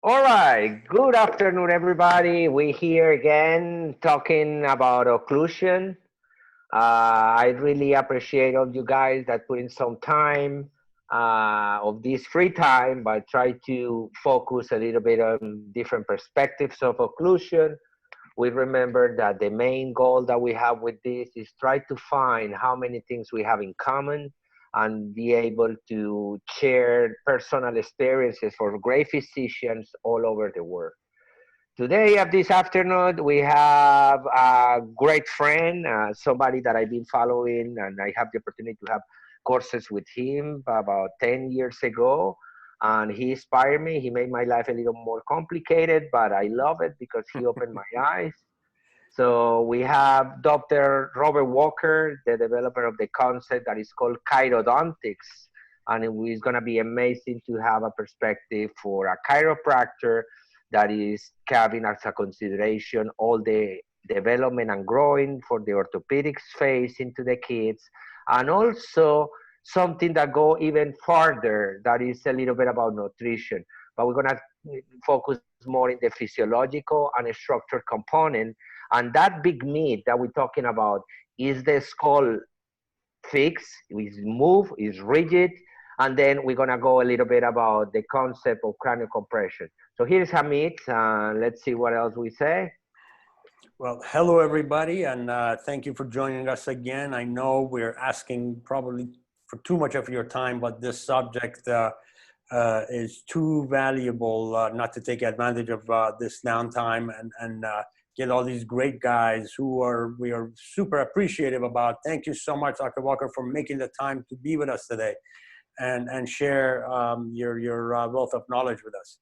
All right. Good afternoon, everybody. We're here again talking about occlusion. I really appreciate all you guys that put in some time of this free time, but try to focus a little bit on different perspectives of occlusion. We remember that the main goal that we have with this is try to find how many things we have in common and be able to share personal experiences for great physicians all over the world. Today, at this afternoon, we have a great friend, somebody that I've been following, and I have the opportunity to have courses with him about 10 years ago. And he inspired me. He made my life a little more complicated, but I love it because he opened my eyes. So we have Dr. Robert Walker, the developer of the concept that is called chirodontics. And it's going to be amazing to have a perspective for a chiropractor that is having as a consideration all the development and growing for the orthopedics phase into the kids, and also something that go even further that is a little bit about nutrition. But we're going to focus more in the physiological and structural component. And that big meat that we're talking about is the skull fixed, is move, is rigid, and then we're gonna go a little bit about the concept of cranial compression. So here's Hamid. Let's see what else we say. Well, hello everybody, and thank you for joining us again. I know we're asking probably for too much of your time, but this subject is too valuable not to take advantage of this downtime and get all these great guys we are super appreciative about. Thank you so much, Dr. Walker, for making the time to be with us today and share your wealth of knowledge with us.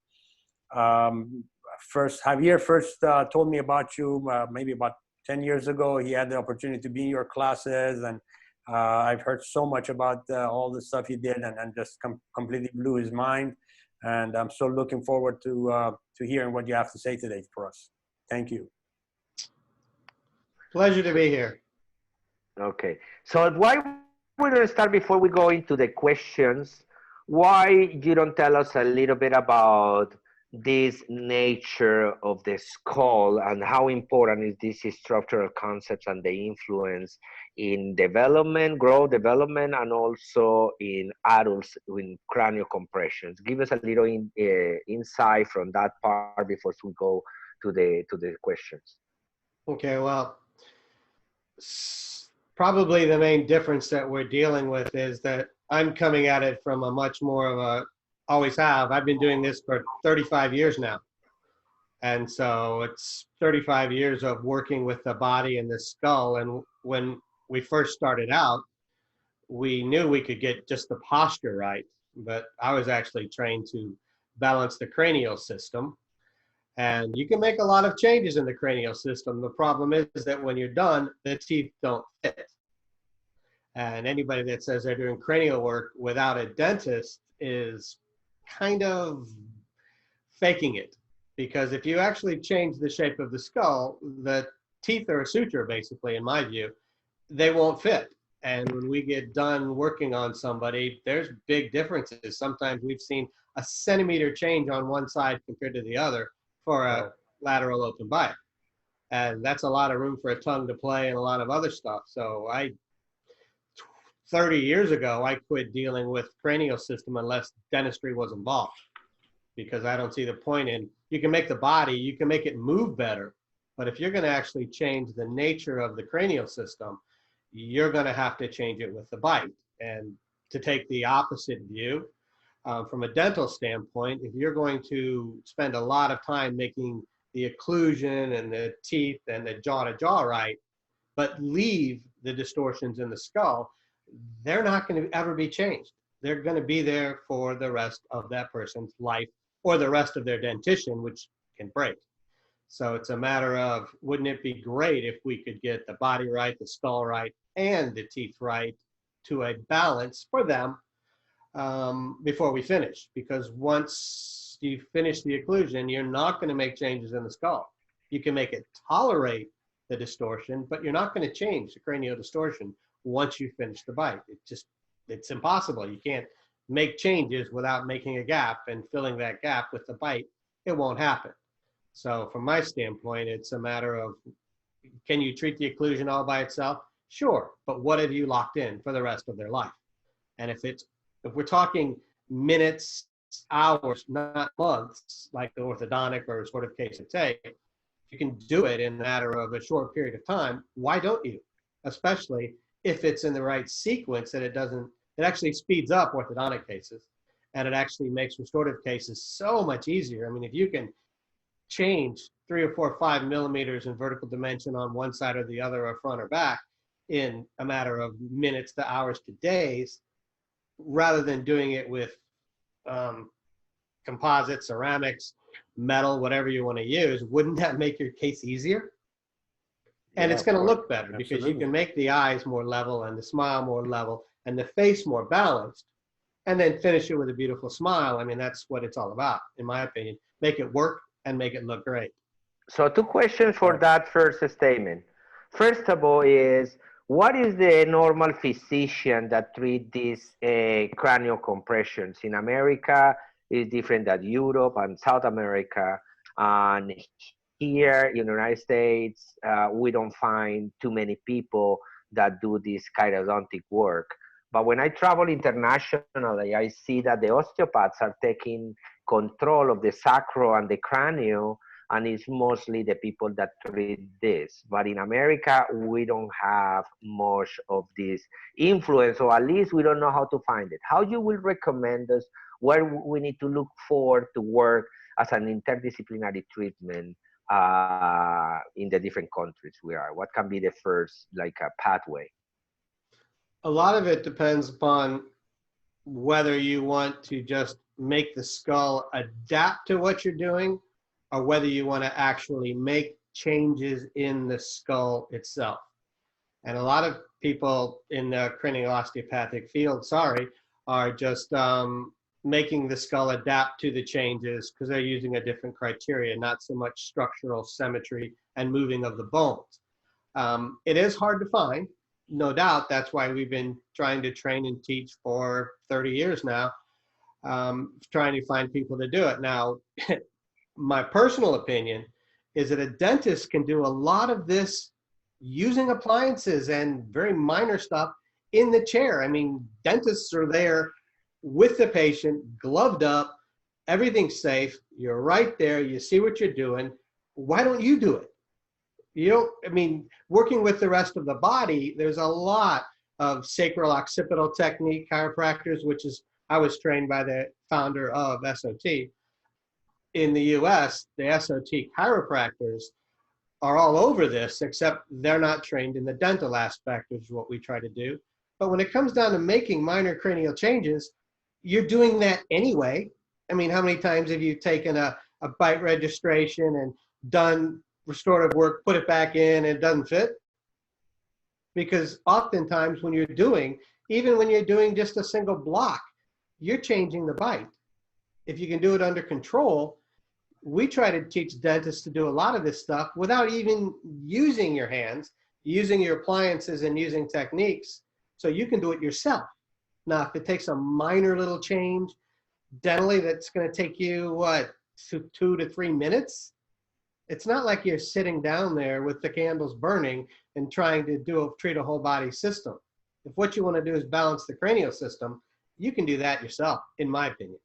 Javier first told me about you maybe about 10 years ago. He had the opportunity to be in your classes, and I've heard so much about all the stuff he did, and just completely blew his mind. And I'm so looking forward to hearing what you have to say today for us. Thank you. Pleasure to be here. Okay. So why we're going to start before we go into the questions. Why you don't tell us a little bit about this nature of the skull and how important is these structural concepts and the influence in development, growth development, and also in adults in cranial compressions. Give us a little insight from that part before we go to the questions. Okay, well, probably the main difference that we're dealing with is that I'm coming at it from a much more of a, always have. I've been doing this for 35 years now. And so it's 35 years of working with the body and the skull. And when we first started out, we knew we could get just the posture right, but I was actually trained to balance the cranial system. And you can make a lot of changes in the cranial system. The problem is that when you're done, the teeth don't fit. And anybody that says they're doing cranial work without a dentist is kind of faking it. Because if you actually change the shape of the skull, the teeth are a suture, basically, in my view. They won't fit. And when we get done working on somebody, there's big differences. Sometimes we've seen a centimeter change on one side compared to the other for a lateral open bite. And that's a lot of room for a tongue to play and a lot of other stuff. So 30 years ago, I quit dealing with cranial system unless dentistry was involved, because I don't see the point in, you can make the body, you can make it move better, but if you're going to actually change the nature of the cranial system, you're going to have to change it with the bite. And to take the opposite view, from a dental standpoint, if you're going to spend a lot of time making the occlusion and the teeth and the jaw to jaw right, but leave the distortions in the skull, they're not going to ever be changed. They're going to be there for the rest of that person's life or the rest of their dentition, which can break. So it's a matter of, wouldn't it be great if we could get the body right, the skull right, and the teeth right to a balance for them before we finish? Because once you finish the occlusion, you're not going to make changes in the skull. You can make it tolerate the distortion, but you're not going to change the cranial distortion once you finish the bite. It's impossible. You can't make changes without making a gap and filling that gap with the bite it won't happen. So from my standpoint, it's a matter of, can you treat the occlusion all by itself? Sure, but what have you locked in for the rest of their life? And if we're talking minutes, hours, not months, like the orthodontic or restorative case I take, you can do it in a matter of a short period of time. Why don't you? Especially if it's in the right sequence, that it actually speeds up orthodontic cases, and it actually makes restorative cases so much easier. I mean, if you can change 3 or 4 or 5 millimeters in vertical dimension on one side or the other, or front or back, in a matter of minutes to hours to days, rather than doing it with composite, ceramics, metal, whatever you want to use, wouldn't that make your case easier? And Yeah, it's going to of course. look better because you Absolutely. can make the eyes more level and the smile more level and the face more balanced, and then finish it with a beautiful smile. I mean, that's what it's all about, in my opinion. Make it work and make it look great. So two questions for Right. that first statement. First of all is, what is the normal physician that treat these cranial compressions? In America is different than Europe and South America. And here in the United States, we don't find too many people that do this chirodontic work. But when I travel internationally, I see that the osteopaths are taking control of the sacro and the cranial, and it's mostly the people that treat this. But in America, we don't have much of this influence, or at least we don't know how to find it. How you will recommend us where we need to look for to work as an interdisciplinary treatment in the different countries we are? What can be the first like a pathway? A lot of it depends upon whether you want to just make the skull adapt to what you're doing, or whether you want to actually make changes in the skull itself. And a lot of people in the cranial osteopathic field, are just making the skull adapt to the changes because they're using a different criteria, not so much structural symmetry and moving of the bones. It is hard to find, no doubt. That's why we've been trying to train and teach for 30 years now, trying to find people to do it. Now, my personal opinion is that a dentist can do a lot of this using appliances and very minor stuff in the chair. I mean, dentists are there with the patient, gloved up, everything's safe. You're right there. You see what you're doing. Why don't you do it? You don't, I mean, working with the rest of the body, there's a lot of sacral occipital technique chiropractors, which is, I was trained by the founder of SOT. In the US, the SOT chiropractors are all over this, except they're not trained in the dental aspect, which is what we try to do. But when it comes down to making minor cranial changes, you're doing that anyway. I mean, how many times have you taken a bite registration and done restorative work, put it back in, and it doesn't fit? Because oftentimes when you're doing, even when you're doing just a single block, you're changing the bite. If you can do it under control, we try to teach dentists to do a lot of this stuff without even using your hands, using your appliances and using techniques, so you can do it yourself. Now, if it takes a minor little change dentally, that's going to take you, what, 2 to 3 minutes? It's not like you're sitting down there with the candles burning and trying to treat a whole body system. If what you want to do is balance the cranial system, you can do that yourself, in my opinion.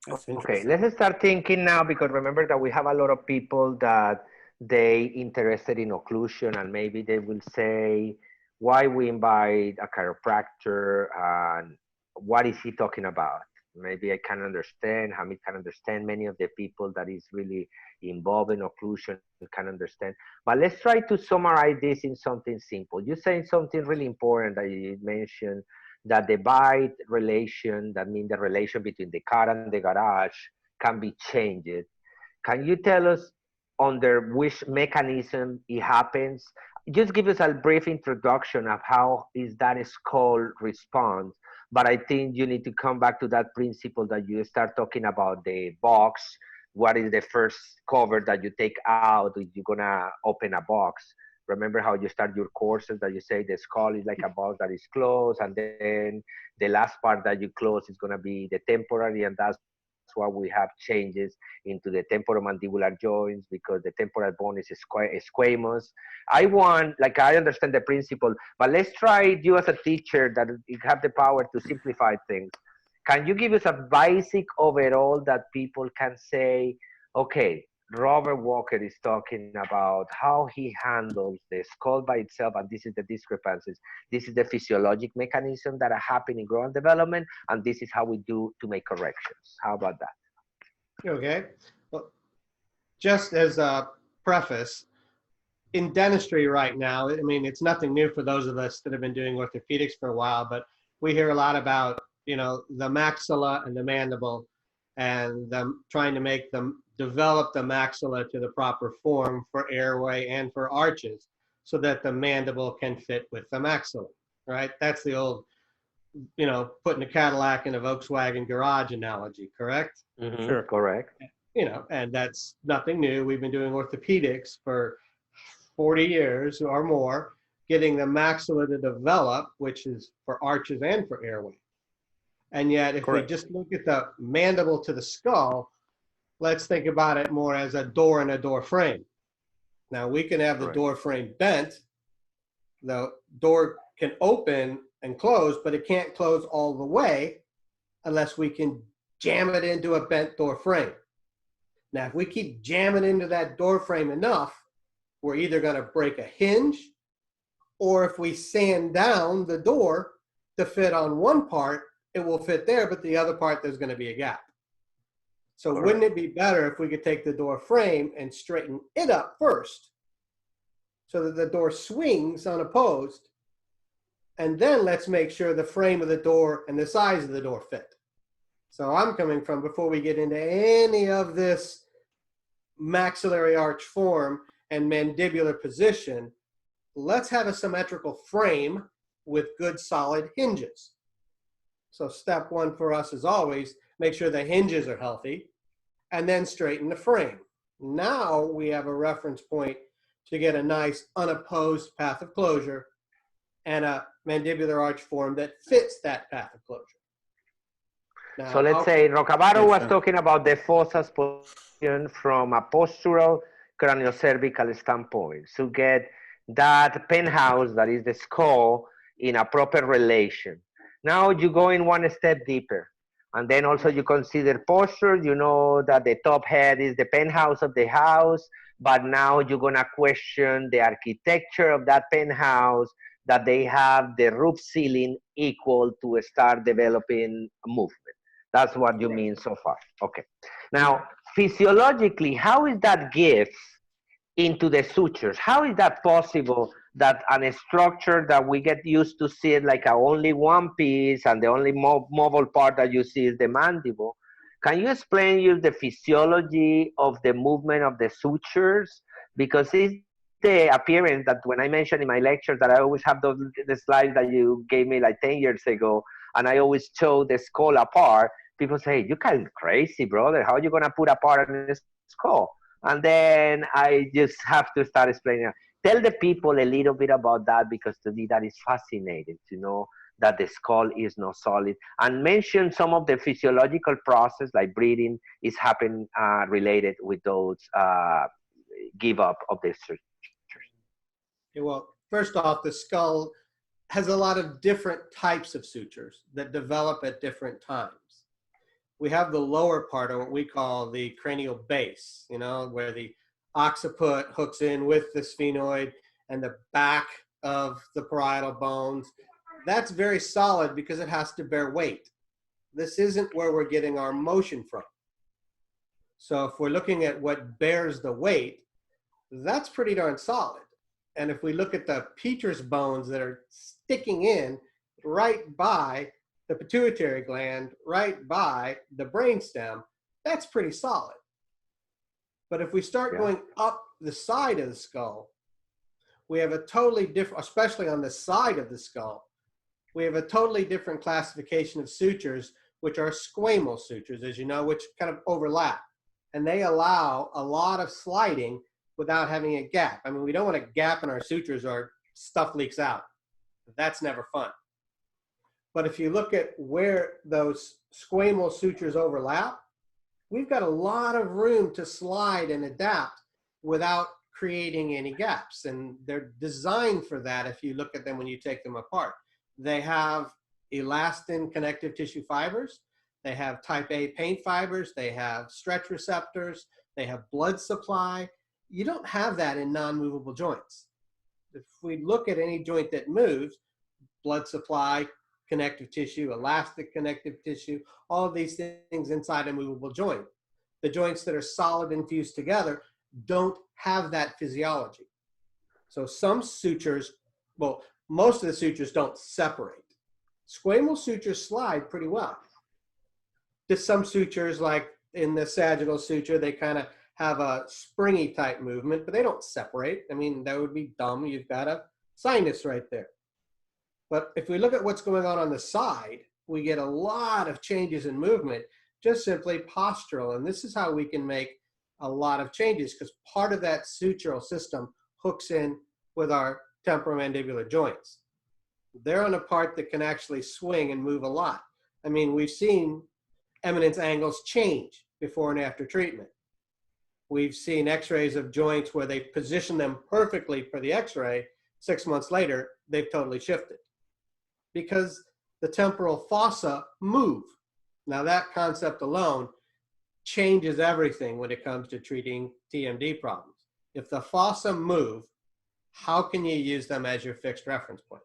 That's Okay, interesting. let's start thinking now, because remember that we have a lot of people that they interested in occlusion, and maybe they will say, why we invite a chiropractor and what is he talking about? Maybe I can understand, Hamid can understand, many of the people that is really involved in occlusion can understand. But let's try to summarize this in something simple. You saying something really important that you mentioned, that the bite relation, that means the relation between the car and the garage, can be changed. Can you tell us under which mechanism it happens? Just give us a brief introduction of how is that skull response. But I think you need to come back to that principle that you start talking about the box. What is the first cover that you take out if you're gonna open a box? Remember how you start your courses, that you say the skull is like a box that is closed, and then the last part that you close is going to be the temporary, and that's when why we have changes into the temporomandibular joints, because the temporal bone is squamous. Like, I understand the principle, but let's try, you as a teacher that you have the power to simplify things. Can you give us a basic overall that people can say, okay, Robert Walker is talking about how he handles the skull by itself, and this is the discrepancies. This is the physiologic mechanism that are happening in growth and development, and this is how we do to make corrections. How about that? Okay. Well, just as a preface, in dentistry right now, I mean, it's nothing new for those of us that have been doing orthopedics for a while, but we hear a lot about, you know, the maxilla and the mandible, and them trying to make them develop the maxilla to the proper form for airway and for arches so that the mandible can fit with the maxilla, right? That's the old, you know, putting a Cadillac in a Volkswagen garage analogy, correct? Mm-hmm. Sure. Correct. You know, and that's nothing new. We've been doing orthopedics for 40 years or more, getting the maxilla to develop, which is for arches and for airway. And yet, if Correct. we just look at the mandible to the skull, let's think about it more as a door and a door frame. Now, we can have the Correct. door frame bent. The door can open and close, but it can't close all the way unless we can jam it into a bent door frame. Now, if we keep jamming into that door frame enough, we're either going to break a hinge, or if we sand down the door to fit on one part, it will fit there, but the other part, there's going to be a gap. So Correct. wouldn't it be better if we could take the door frame and straighten it up first so that the door swings unopposed, and then let's make sure the frame of the door and the size of the door fit. So I'm coming from, before we get into any of this maxillary arch form and mandibular position, let's have a symmetrical frame with good solid hinges. So step one for us is always make sure the hinges are healthy and then straighten the frame. Now we have a reference point to get a nice unopposed path of closure and a mandibular arch form that fits that path of closure. Now, So let's say Roccabaro was Yes, talking about the fossas position from a postural craniocervical standpoint to get that penthouse that is the skull in a proper relation. Now you go in one step deeper, and then also you consider posture. You know that the top head is the penthouse of the house, but now you're gonna question the architecture of that penthouse, that they have the roof ceiling equal to start developing movement. That's what you mean so far. Okay. Now, physiologically, how is that gift into the sutures? How is that possible that a structure that we get used to see it like a only one piece and the only mobile part that you see is the mandible? Can you explain you the physiology of the movement of the sutures? Because it's the appearance that when I mentioned in my lectures that I always have the slides that you gave me like 10 years ago, and I always show the skull apart. People say, you kind of crazy, brother. How are you going to put apart on the skull? And then I just have to start explaining. Tell the people a little bit about that, because to me that is fascinating to know that the skull is not solid. And mention some of the physiological process like breathing is happening related with those give up of the structures. well, first off, the skull has a lot of different types of sutures that develop at different times. We have the lower part, or what we call the cranial base, you know, where the occiput hooks in with the sphenoid and the back of the parietal bones. That's very solid because it has to bear weight. This isn't where we're getting our motion from. So if we're looking at what bears the weight, that's pretty darn solid. And if we look at the petrous bones that are sticking in right by the pituitary gland, right by the brainstem, that's pretty solid. But if we start going up the side of the skull, we have a totally different, especially on the side of the skull, we have a totally different classification of sutures, which are squamous sutures, as you know, which kind of overlap. And they allow a lot of sliding without having a gap. I mean, we don't want a gap in our sutures or stuff leaks out. That's never fun. But if you look at where those squamous sutures overlap, we've got a lot of room to slide and adapt without creating any gaps. And they're designed for that if you look at them when you take them apart. They have elastin connective tissue fibers. They have type A pain fibers. They have stretch receptors. They have blood supply. You don't have that in non-movable joints. If we look at any joint that moves, blood supply, connective tissue, elastic connective tissue, all of these things inside a movable joint. The joints that are solid and fused together don't have that physiology. So some sutures, well, most of the sutures don't separate. Squamous sutures slide pretty well. Just some sutures, like in the sagittal suture, they kind of have a springy type movement, but they don't separate. I mean, that would be dumb. You've got a sinus right there. But if we look at what's going on the side, we get a lot of changes in movement, just simply postural. And this is how we can make a lot of changes, because part of that sutural system hooks in with our temporomandibular joints. They're on a part that can actually swing and move a lot. I mean, we've seen eminence angles change before and after treatment. We've seen x-rays of joints where they position them perfectly for the x-ray. 6 months later, they've totally shifted because the temporal fossa move. Now that concept alone changes everything when it comes to treating TMD problems. If the fossa move, how can you use them as your fixed reference point?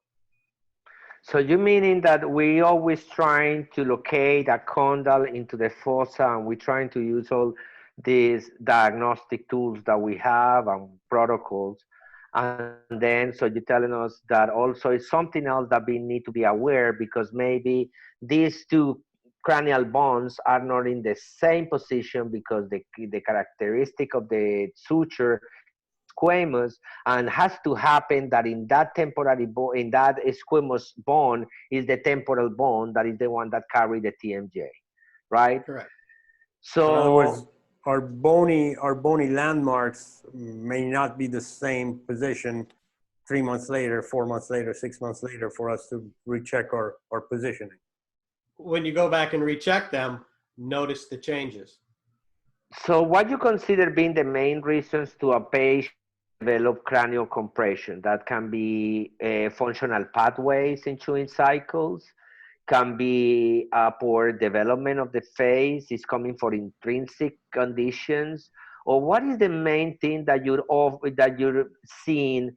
So you meaning that we always trying to locate a condyle into the fossa, and we're trying to use all these diagnostic tools that we have and protocols. And then, so you're telling us that also it's something else that we need to be aware, because maybe these two cranial bones are not in the same position because the characteristic of the suture is squamous, and has to happen that in that temporary bone, in that squamous bone, is the temporal bone that is the one that carry the TMJ, right? Correct. So in other words, So our bony landmarks may not be the same position 3 months later, 4 months later, 6 months later for us to recheck our positioning. When you go back and recheck them, notice the changes. So what you consider being the main reasons to a patient develop cranial compression? That can be functional pathways in chewing cycles, can be a poor development of the face, is coming for intrinsic conditions, or what is the main thing that you're seeing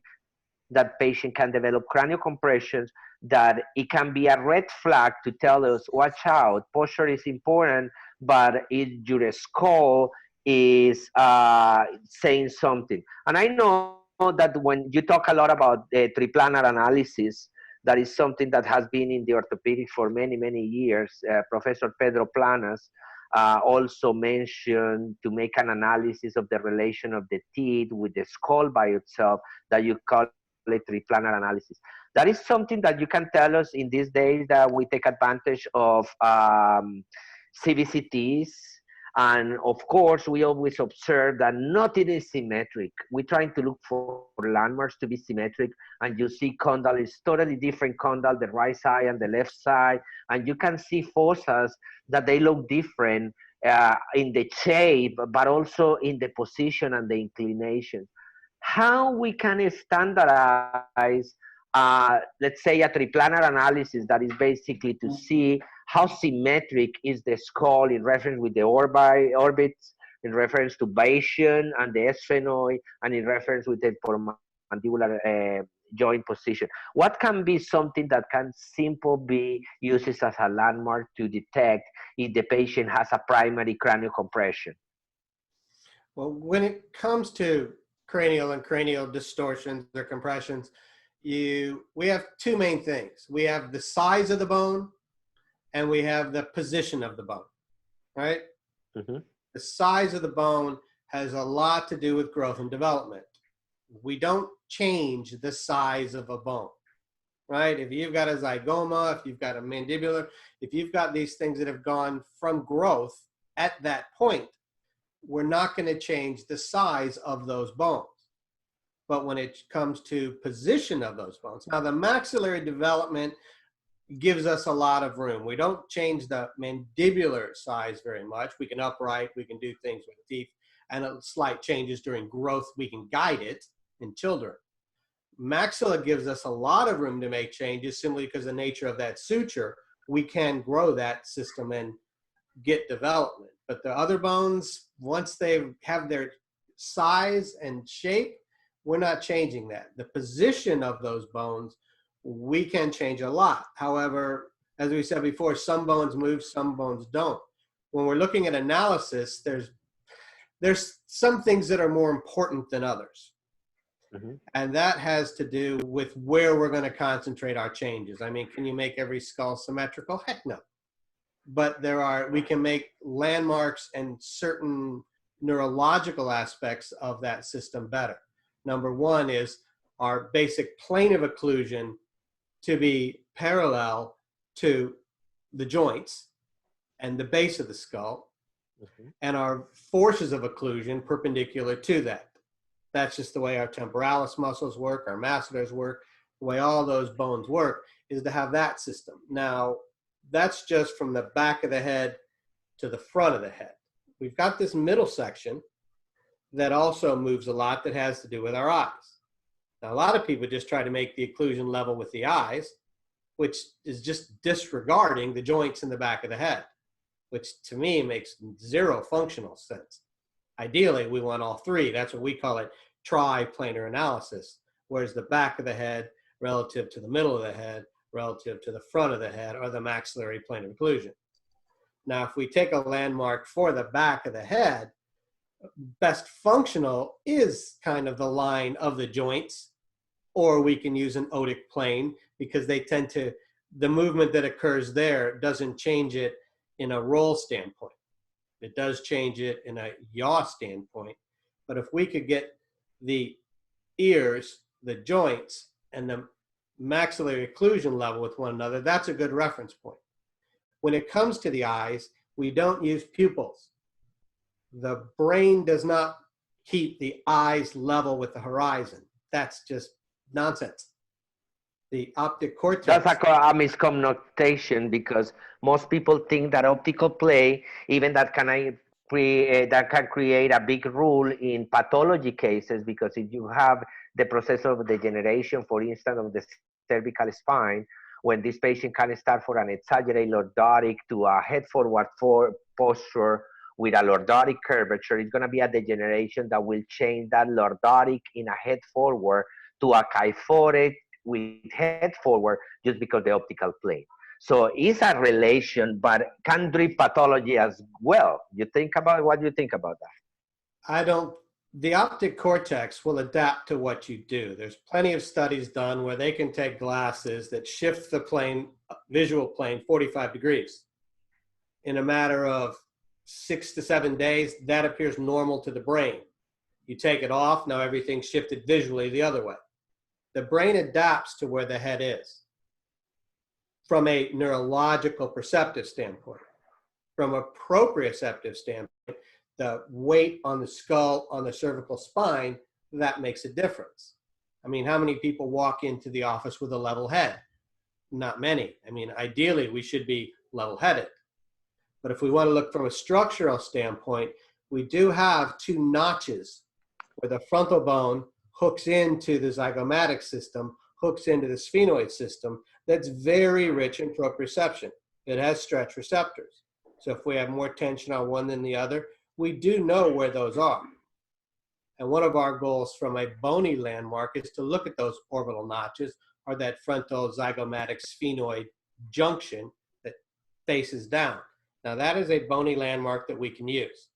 that patient can develop cranial compressions, that it can be a red flag to tell us, watch out, posture is important, but your skull is saying something. And I know that when you talk a lot about triplanar analysis, that is something that has been in the orthopedic for many, many years. Professor Pedro Planas also mentioned to make an analysis of the relation of the teeth with the skull by itself, that you call it triplanar analysis. That is something that you can tell us in these days that we take advantage of CBCTs. And of course, we always observe that nothing is symmetric. We're trying to look for landmarks to be symmetric, and you see condyle is totally different condyle, the right side and the left side, and you can see fossas that they look different in the shape, but also in the position and the inclination. How we can standardize, let's say, a triplanar analysis that is basically to see how symmetric is the skull in reference with the orbits, in reference to Bayesian and the sphenoid, and in reference with the mandibular joint position. What can be something that can simply be used as a landmark to detect if the patient has a primary cranial compression? Well, when it comes to cranial and cranial distortions or compressions, we have two main things. We have the size of the bone, and we have the position of the bone, right? Mm-hmm. The size of the bone has a lot to do with growth and development. We don't change the size of a bone, right? If you've got a zygoma, if you've got a mandibular, if you've got these things that have gone from growth at that point, we're not going to change the size of those bones. But when it comes to position of those bones, now the maxillary development, gives us a lot of room. We don't change the mandibular size very much. We can upright, we can do things with teeth, and slight changes during growth, we can guide it in children. Maxilla gives us a lot of room to make changes simply because of the nature of that suture. We can grow that system and get development. But the other bones, once they have their size and shape, we're not changing that. The position of those bones, we can change a lot. However, as we said before, some bones move, some bones don't. When we're looking at analysis, there's some things that are more important than others. Mm-hmm. And that has to do with where we're going to concentrate our changes. I mean, can you make every skull symmetrical? Heck no. But we can make landmarks and certain neurological aspects of that system better. Number one is our basic plane of occlusion to be parallel to the joints and the base of the skull, mm-hmm. and our forces of occlusion perpendicular to that. That's just the way our temporalis muscles work, our masseters work, the way all those bones work is to have that system. Now, that's just from the back of the head to the front of the head. We've got this middle section that also moves a lot that has to do with our eyes. Now, a lot of people just try to make the occlusion level with the eyes, which is just disregarding the joints in the back of the head, which to me makes zero functional sense. Ideally, we want all three. That's what we call it, triplanar analysis, whereas the back of the head relative to the middle of the head, relative to the front of the head, or the maxillary plane of occlusion. Now, if we take a landmark for the back of the head, best functional is kind of the line of the joints, or we can use an otic plane because they tend to, the movement that occurs there doesn't change it in a roll standpoint. It does change it in a yaw standpoint. But if we could get the ears, the joints, and the maxillary occlusion level with one another, that's a good reference point. When it comes to the eyes, we don't use pupils. The brain does not keep the eyes level with the horizon. That's just nonsense. The optic cortex. That's a misconnotation because most people think that optical play, even that can create a big rule in pathology cases, because if you have the process of degeneration, for instance, of the cervical spine, when this patient can start for an exaggerated lordotic to a head forward posture with a lordotic curvature, it's going to be a degeneration that will change that lordotic in a head forward to a kyphotic with head forward just because the optical plane. So it's a relation, but can drive pathology as well. You think about, what do you think about that? The optic cortex will adapt to what you do. There's plenty of studies done where they can take glasses that shift the plane, visual plane, 45 degrees. In a matter of 6 to 7 days, that appears normal to the brain. You take it off, now everything's shifted visually the other way. The brain adapts to where the head is from a neurological perceptive standpoint. From a proprioceptive standpoint, the weight on the skull, on the cervical spine, that makes a difference. I mean, how many people walk into the office with a level head? Not many. I mean, ideally, we should be level-headed. But if we want to look from a structural standpoint, we do have two notches where the frontal bone hooks into the zygomatic system, hooks into the sphenoid system, that's very rich in proprioception. It has stretch receptors. So if we have more tension on one than the other, we do know where those are. And one of our goals from a bony landmark is to look at those orbital notches, or that frontal zygomatic sphenoid junction that faces down. Now that is a bony landmark that we can use.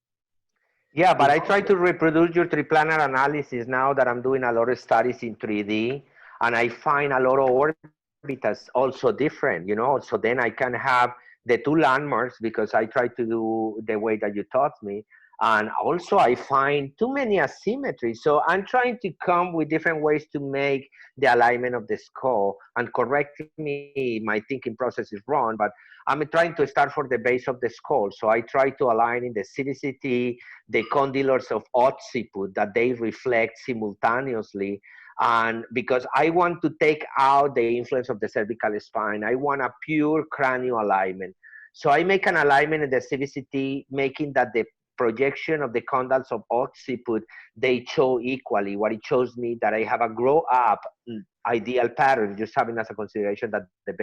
Yeah, but I try to reproduce your triplanar analysis now that I'm doing a lot of studies in 3D, and I find a lot of orbitals also different, you know, so then I can have the two landmarks because I try to do the way that you taught me. And also I find too many asymmetries. So I'm trying to come with different ways to make the alignment of the skull, and correct me, my thinking process is wrong, but I'm trying to start for the base of the skull. So I try to align in the CDCT, the condyles of occiput, that they reflect simultaneously. And because I want to take out the influence of the cervical spine, I want a pure cranial alignment. So I make an alignment in the CBCT, making that the projection of the condyles of occiput, they show equally. What it shows me that I have a grow up ideal pattern, just having as a consideration that the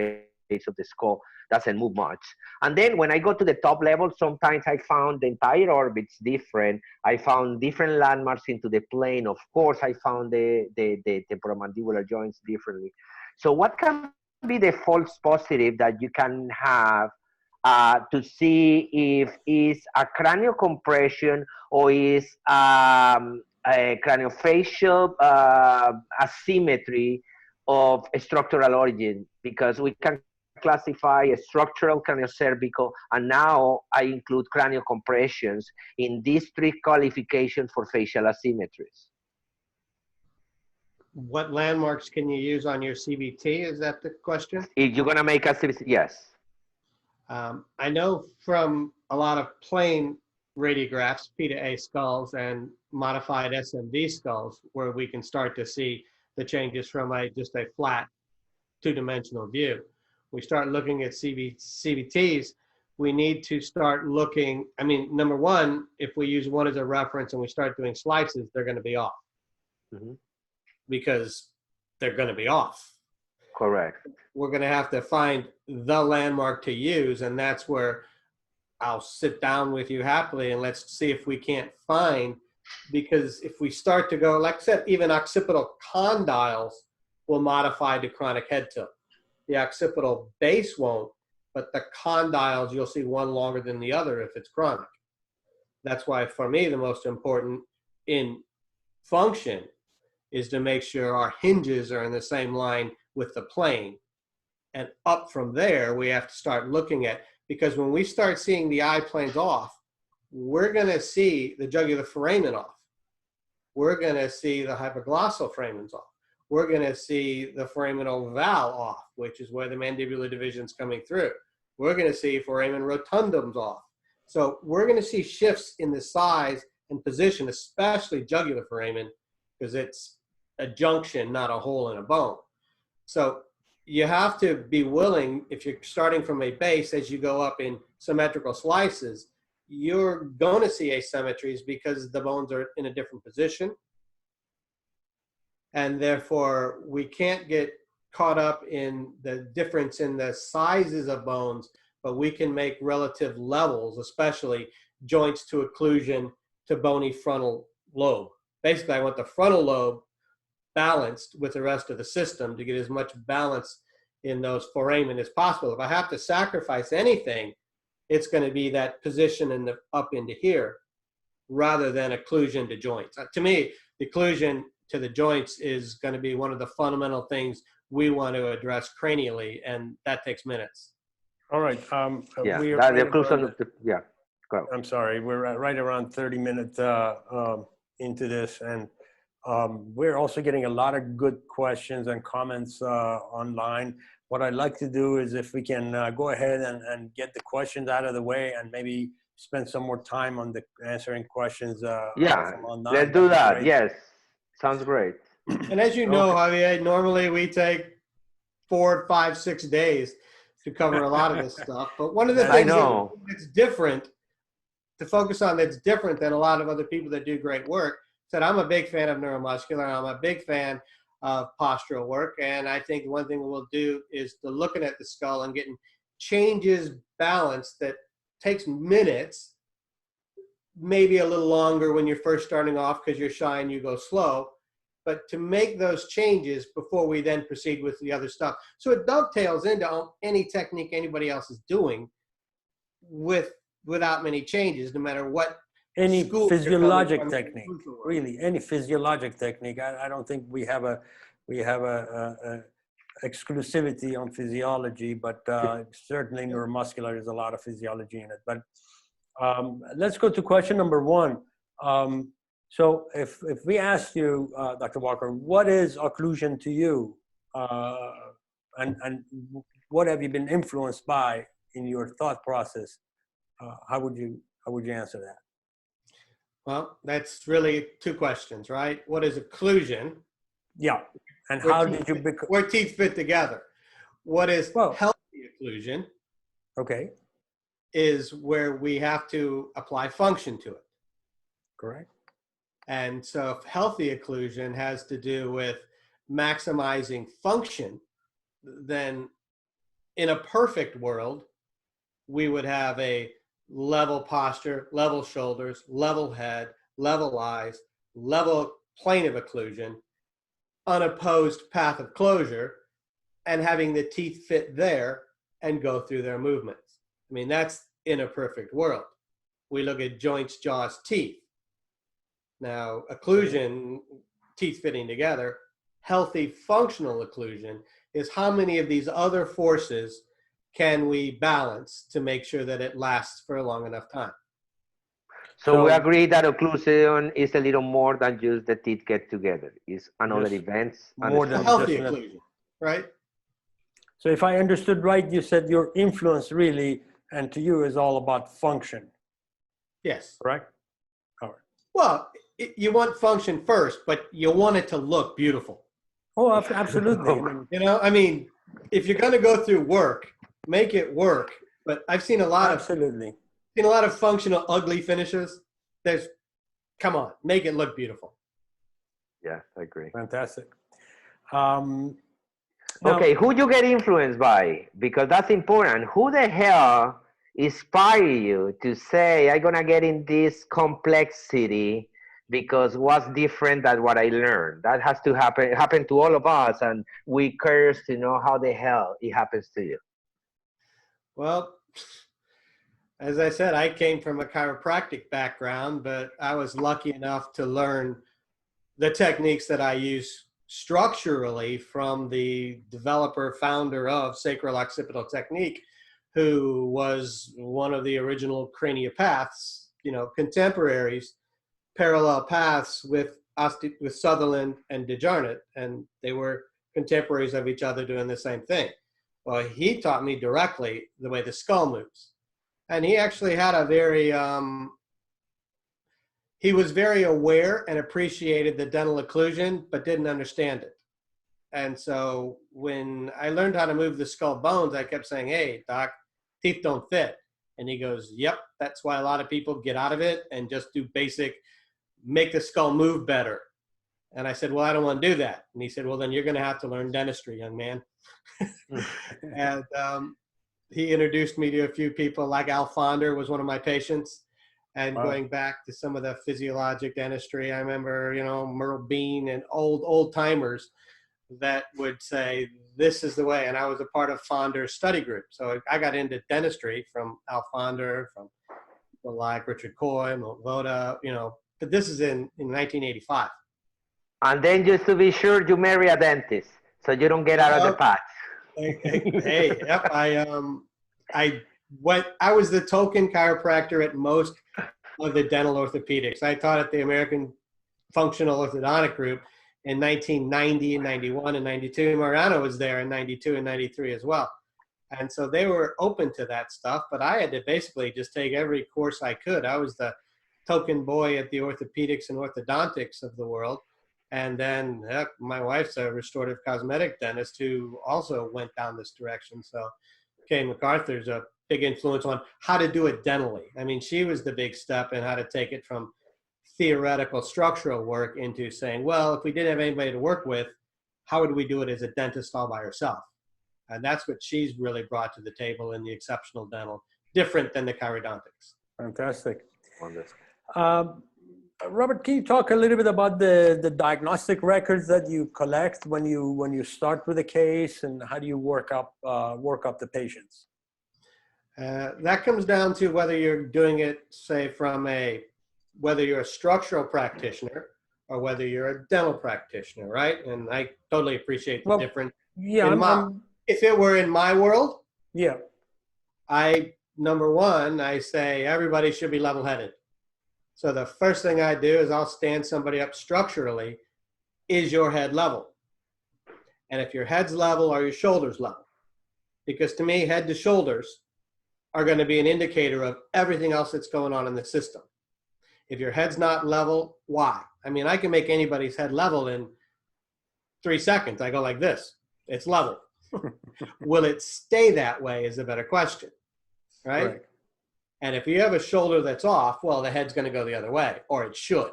base of the skull doesn't move much. And then when I go to the top level, sometimes I found the entire orbits different. I found different landmarks into the plane. Of course, I found the temporomandibular joints differently. So what can be the false positive that you can have to see if is a cranial compression or is a craniofacial asymmetry of a structural origin, because we can classify a structural craniocervical, and now I include cranial compressions in these three qualifications for facial asymmetries. What landmarks can you use on your CBT? Is that the question? If you're gonna make a yes. I know from a lot of plain radiographs, P to A skulls and modified SMV skulls, where we can start to see the changes from just a flat two-dimensional view. We start looking at CBTs, we need to start looking, I mean, number one, if we use one as a reference and we start doing slices, they're going to be off. Mm-hmm. Because they're going to be off. Correct. We're going to have to find the landmark to use, and that's where I'll sit down with you happily and let's see if we can't find, because if we start to go, like I said, even occipital condyles will modify to chronic head tilt. The occipital base won't, but the condyles, you'll see one longer than the other if it's chronic. That's why for me, the most important in function is to make sure our hinges are in the same line with the plane. And up from there, we have to start looking at, because when we start seeing the eye planes off, we're going to see the jugular foramen off. We're going to see the hypoglossal foramens off. We're going to see the foraminal valve off, which is where the mandibular division is coming through. We're going to see foramen rotundums off. So we're going to see shifts in the size and position, especially jugular foramen, because it's a junction, not a hole in a bone. So you have to be willing, if you're starting from a base, as you go up in symmetrical slices, you're going to see asymmetries because the bones are in a different position. And therefore, we can't get caught up in the difference in the sizes of bones, but we can make relative levels, especially joints to occlusion to bony frontal lobe. Basically, I want the frontal lobe balanced with the rest of the system to get as much balance in those foramen as possible. If I have to sacrifice anything, it's going to be that position in the up into here rather than occlusion to joints. To me, the occlusion to the joints is going to be one of the fundamental things we want to address cranially, and that takes minutes. All right. Yeah, we are that, right the occlusion around, of the, yeah. Go. I'm sorry, we're right around 30 minutes into this, and we're also getting a lot of good questions and comments online. What I'd like to do is, if we can go ahead and get the questions out of the way, and maybe spend some more time on the answering questions from online. Let's do that. Great. Yes, sounds great. And as you know, Javier, normally we take 4, 5, 6 days to cover a lot of this stuff. But one of the things that's different, to focus on, that's different than a lot of other people that do great work, said I'm a big fan of neuromuscular. I'm a big fan of postural work. And I think one thing we'll do is to looking at the skull and getting changes balanced that takes minutes, maybe a little longer when you're first starting off because you're shy and you go slow, but to make those changes before we then proceed with the other stuff. So it dovetails into any technique anybody else is doing without many changes, no matter what. Any physiologic technique, really, any physiologic technique. I don't think we have a exclusivity on physiology, but certainly neuromuscular is a lot of physiology in it. But let's go to question number 1. So if we ask you, Dr. Walker, what is occlusion to you, and what have you been influenced by in your thought process? How would you answer that? Well, that's really 2 questions, right? What is occlusion? Yeah. And Where how teeth did you fit- become? where teeth fit together. What is Well, healthy occlusion okay, is where we have to apply function to it. correct. And so healthy occlusion has to do with maximizing function. Then in a perfect world, we would have a level posture, level shoulders, level head, level eyes, level plane of occlusion, unopposed path of closure, and having the teeth fit there and go through their movements. I mean, that's in a perfect world. We look at joints, jaws, teeth. Now, occlusion, teeth fitting together, healthy functional occlusion is how many of these other forces can we balance to make sure that it lasts for a long enough time. So we agree that occlusion is a little more than just the teeth get together. It's another Yes, events. more than Healthy just occlusion, right? So if I understood right, you said your influence really, and to you, is all about function, Yes. correct? All right. Well, you want function first, but you want it to look beautiful. Oh, absolutely. I mean, You know, I mean, if you're going to go through work, make it work. But I've seen a lot absolutely. of functional ugly finishes. Come on, make it look beautiful. Yeah, I agree. Fantastic. Okay, who you get influenced by? Because that's important. Who the hell inspire you to say, I'm gonna get in this complexity because what's different than what I learned? That has to happen to all of us, and we curious to know how the hell it happens to you. Well, as I said, I came from a chiropractic background, but I was lucky enough to learn the techniques that I use structurally from the developer, founder of sacral-occipital technique, who was one of the original craniopaths, you know, contemporaries, parallel paths with Sutherland and DeJarnett, and they were contemporaries of each other doing the same thing. Well, he taught me directly the way the skull moves. And he actually had a very, he was very aware and appreciated the dental occlusion, but didn't understand it. And so when I learned how to move the skull bones, I kept saying, hey, doc, teeth don't fit. And he goes, yep, that's why a lot of people get out of it and just do basic, make the skull move better. And I said, well, I don't want to do that. And he said, well, then you're going to have to learn dentistry, young man. And he introduced me to a few people, like Al Fonder was one of my patients. And going back to some of the physiologic dentistry, I remember, you know, Merle Bean and old timers that would say, this is the way. And I was a part of Fonder's study group. So I got into dentistry from Al Fonder, from people like Richard Coy, Voda, you know, but this is in 1985. And then just to be sure, you marry a dentist, so you don't get out of the path. Hey, yep. I was the token chiropractor at most of the dental orthopedics. I taught at the American Functional Orthodontic Group in 1990 and 91 and 92. Mariano was there in 92 and 93 as well. And so they were open to that stuff, but I had to basically just take every course I could. I was the token boy at the orthopedics and orthodontics of the world. And then my wife's a restorative cosmetic dentist who also went down this direction. So Kay MacArthur's a big influence on how to do it dentally. I mean, she was the big step in how to take it from theoretical structural work into saying, well, if we didn't have anybody to work with, how would we do it as a dentist all by herself? And that's what she's really brought to the table in the exceptional dental, different than the chirodontics. Fantastic. Wonderful. Robert, can you talk a little bit about the diagnostic records that you collect when you start with a case, and how do you work up the patients? That comes down to whether you're doing it, say, whether you're a structural practitioner or whether you're a dental practitioner, right? And I totally appreciate the difference. Yeah, if it were in my world, yeah, number one, I say everybody should be level-headed. So the first thing I do is I'll stand somebody up structurally. Is your head level? And if your head's level, are your shoulders level? Because to me, head to shoulders are going to be an indicator of everything else that's going on in the system. If your head's not level, why? I mean, I can make anybody's head level in 3 seconds. I go like this. It's level. Will it stay that way is a better question, right? And if you have a shoulder that's off, well, the head's going to go the other way, or it should.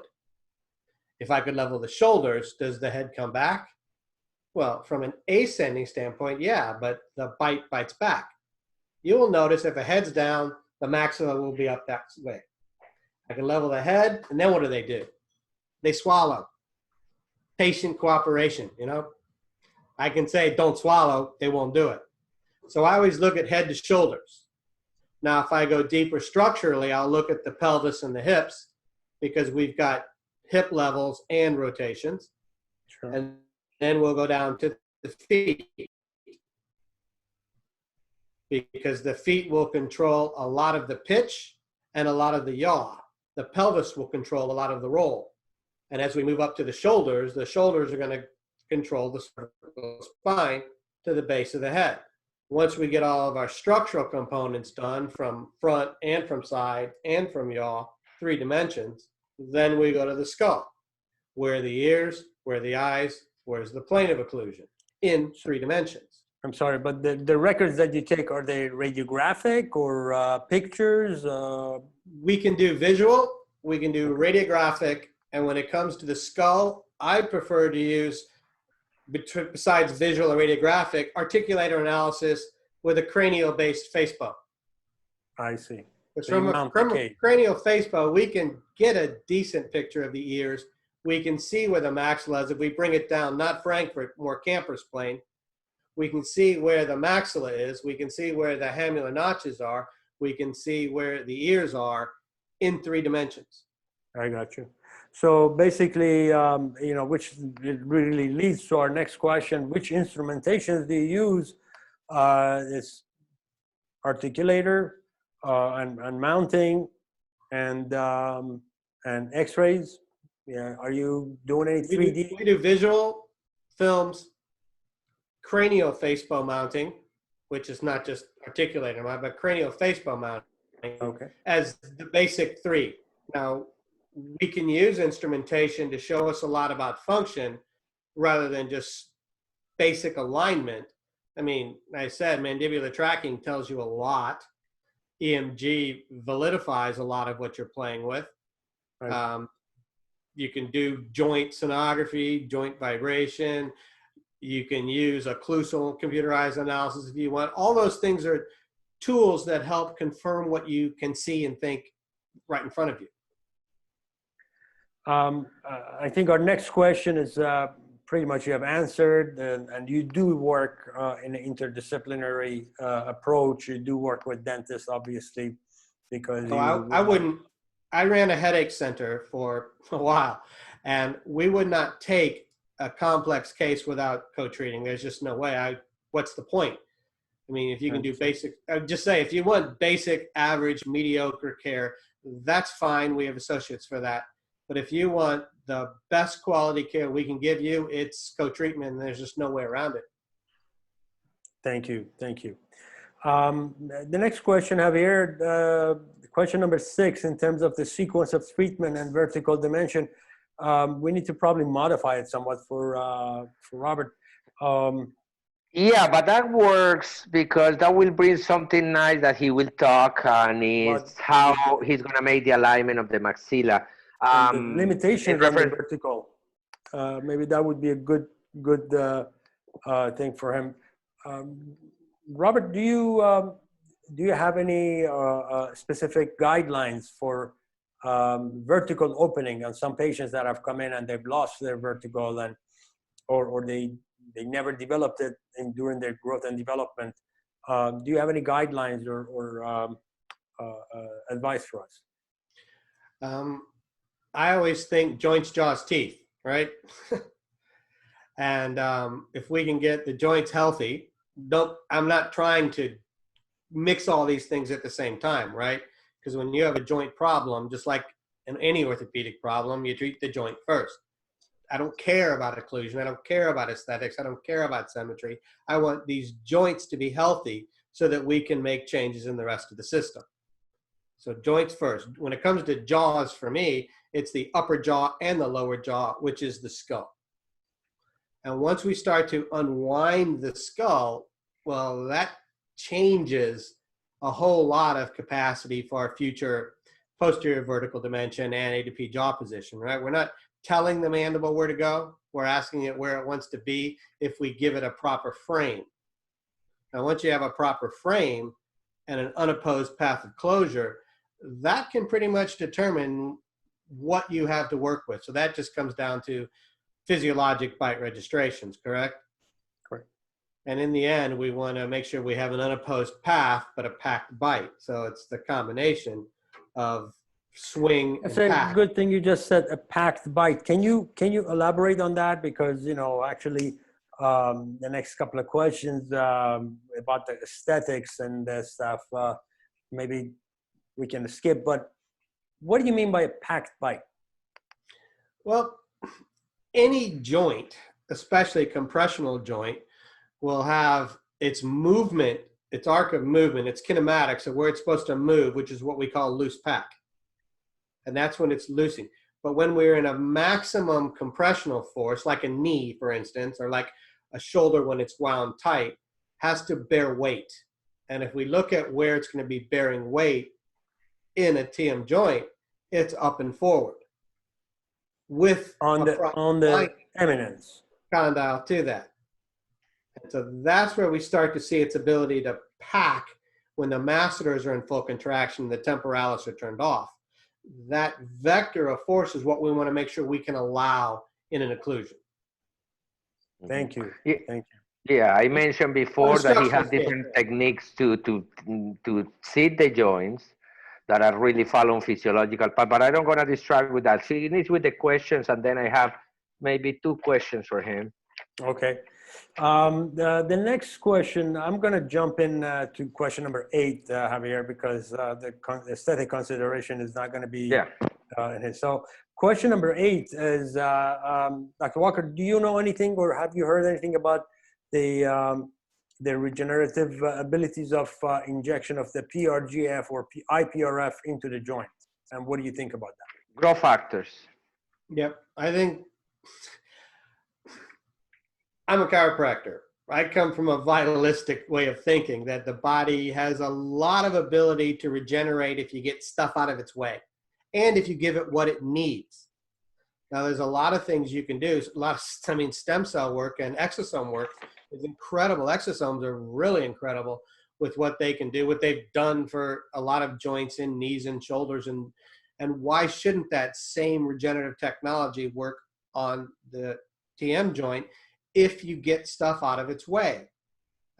If I could level the shoulders, does the head come back? Well, from an ascending standpoint, yeah, but the bite bites back. You will notice if the head's down, the maxilla will be up that way. I can level the head, and then what do? They swallow. Patient cooperation, you know? I can say, don't swallow, they won't do it. So I always look at head to shoulders. Now, if I go deeper structurally, I'll look at the pelvis and the hips because we've got hip levels and rotations. Sure. And then we'll go down to the feet because the feet will control a lot of the pitch and a lot of the yaw. The pelvis will control a lot of the roll. And as we move up to the shoulders are going to control the cervical spine to the base of the head. Once we get all of our structural components done from front and from side and from yaw, 3 dimensions, then we go to the skull. Where are the ears? Where are the eyes? Where's the plane of occlusion? In 3 dimensions. I'm sorry, but the records that you take, are they radiographic or pictures? We can do visual, we can do radiographic, and when it comes to the skull, I prefer to use, besides visual or radiographic, articulator analysis with a cranial-based Facebook. I see. So from a cranial Facebook, we can get a decent picture of the ears. We can see where the maxilla is. If we bring it down, not Frankfurt, more Camper's plane, we can see where the maxilla is. We can see where the hamular notches are. We can see where the ears are in 3 dimensions. I got you. So basically, you know, which really leads to our next question: which instrumentations do you use? Is articulator and mounting and X-rays. Yeah, are you doing any 3D? We do visual films, cranial Facebook mounting, which is not just articulator, but cranial Facebook mounting. Okay. As the basic 3. Now, we can use instrumentation to show us a lot about function rather than just basic alignment. I mean, I said mandibular tracking tells you a lot. EMG validifies a lot of what you're playing with. Right. You can do joint sonography, joint vibration. You can use occlusal computerized analysis if you want. All those things are tools that help confirm what you can see and think right in front of you. I think our next question is pretty much you have answered, and you do work in an interdisciplinary approach. You do work with dentists, obviously, because I ran a headache center for a while, and we would not take a complex case without co-treating. There's just no way. What's the point? I mean, if you can do basic, I'd just say if you want basic, average, mediocre care, that's fine. We have associates for that. But if you want the best quality care we can give you, it's co-treatment, and there's just no way around it. Thank you. Thank you. The next question, Javier, question number 6, in terms of the sequence of treatment and vertical dimension, we need to probably modify it somewhat for Robert. Yeah, but that works because that will bring something nice that he will talk, and it's how he's going to make the alignment of the maxilla. The limitations on the vertical. Maybe that would be a good thing for him. Robert, do you have any specific guidelines for vertical opening on some patients that have come in and they've lost their vertical, and or they never developed it during their growth and development? Do you have any guidelines or advice for us? I always think joints, jaws, teeth, right? And if we can get the joints healthy, I'm not trying to mix all these things at the same time, right? Because when you have a joint problem, just like in any orthopedic problem, you treat the joint first. I don't care about occlusion. I don't care about aesthetics. I don't care about symmetry. I want these joints to be healthy so that we can make changes in the rest of the system. So joints first. When it comes to jaws, for me, it's the upper jaw and the lower jaw, which is the skull. And once we start to unwind the skull, well, that changes a whole lot of capacity for our future posterior vertical dimension and A to P jaw position, right? We're not telling the mandible where to go. We're asking it where it wants to be if we give it a proper frame. Now, once you have a proper frame and an unopposed path of closure, that can pretty much determine what you have to work with. So that just comes down to physiologic bite registrations, correct? Correct. And in the end, we want to make sure we have an unopposed path, but a packed bite. So it's the combination of swing and It's a pack. good thing you just said, a packed bite. Can you elaborate on that? Because, you know, actually, the next couple of questions about the aesthetics and the stuff, maybe we can skip. But what do you mean by a packed bite? Well, any joint, especially a compressional joint, will have its movement, its arc of movement, its kinematics of where it's supposed to move, which is what we call loose pack. And that's when it's loosing. But when we're in a maximum compressional force, like a knee, for instance, or like a shoulder when it's wound tight, has to bear weight. And if we look at where it's going to be bearing weight in a TM joint, it's up and forward with On the eminence condyle to that. And so that's where we start to see its ability to pack when the masseters are in full contraction, the temporalis are turned off. That vector of force is what we want to make sure we can allow in an occlusion. Thank you. Yeah. Thank you. Yeah, I mentioned before that he has different techniques to seat the joints that are really following physiological path, but I don't want to distract with that. Finish with the questions, and then I have maybe 2 questions for him. Okay. The next question, I'm going to jump in to question number 8, Javier, because the aesthetic consideration is not going to be in it. So question number 8 is, Dr. Walker, do you know anything or have you heard anything about the regenerative abilities of injection of the PRGF or IPRF into the joint? And what do you think about that? Growth factors. Yep. I think I'm a chiropractor. I come from a vitalistic way of thinking that the body has a lot of ability to regenerate if you get stuff out of its way and if you give it what it needs. Now, there's a lot of things you can do. A lot of, stem cell work and exosome work is incredible. Exosomes are really incredible with what they can do, what they've done for a lot of joints in knees and shoulders. And why shouldn't that same regenerative technology work on the TM joint if you get stuff out of its way?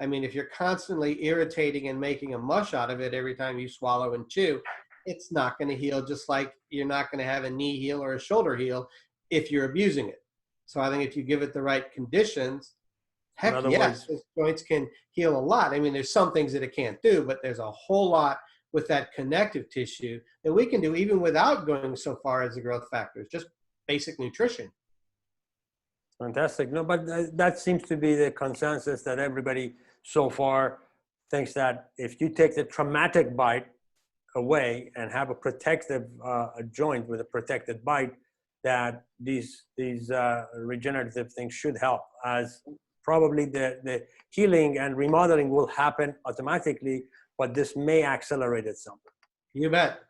I mean, if you're constantly irritating and making a mush out of it every time you swallow and chew, it's not going to heal, just like you're not going to have a knee heal or a shoulder heal if you're abusing it. So I think if you give it the right conditions, heck yes, those joints can heal a lot. I mean, there's some things that it can't do, but there's a whole lot with that connective tissue that we can do even without going so far as the growth factors, just basic nutrition. Fantastic. No, but that seems to be the consensus that everybody so far thinks that if you take the traumatic bite away and have a protective a joint with a protected bite, that these regenerative things should help, as probably the healing and remodeling will happen automatically, but this may accelerate it some. You bet.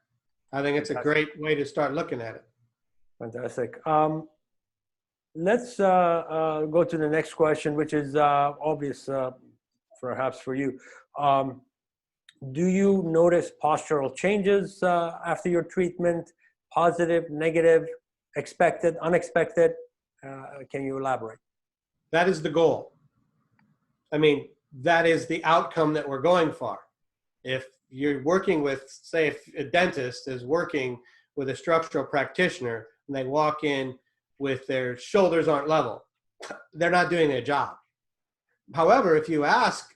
I think it's a great way to start looking at it. Fantastic. Let's go to the next question, which is obvious perhaps for you. Do you notice postural changes after your treatment? Positive, negative, expected, unexpected? Can you elaborate? That is the goal. I mean, that is the outcome that we're going for. If you're working with, say, if a dentist is working with a structural practitioner and they walk in with their shoulders aren't level, they're not doing their job. However, if you ask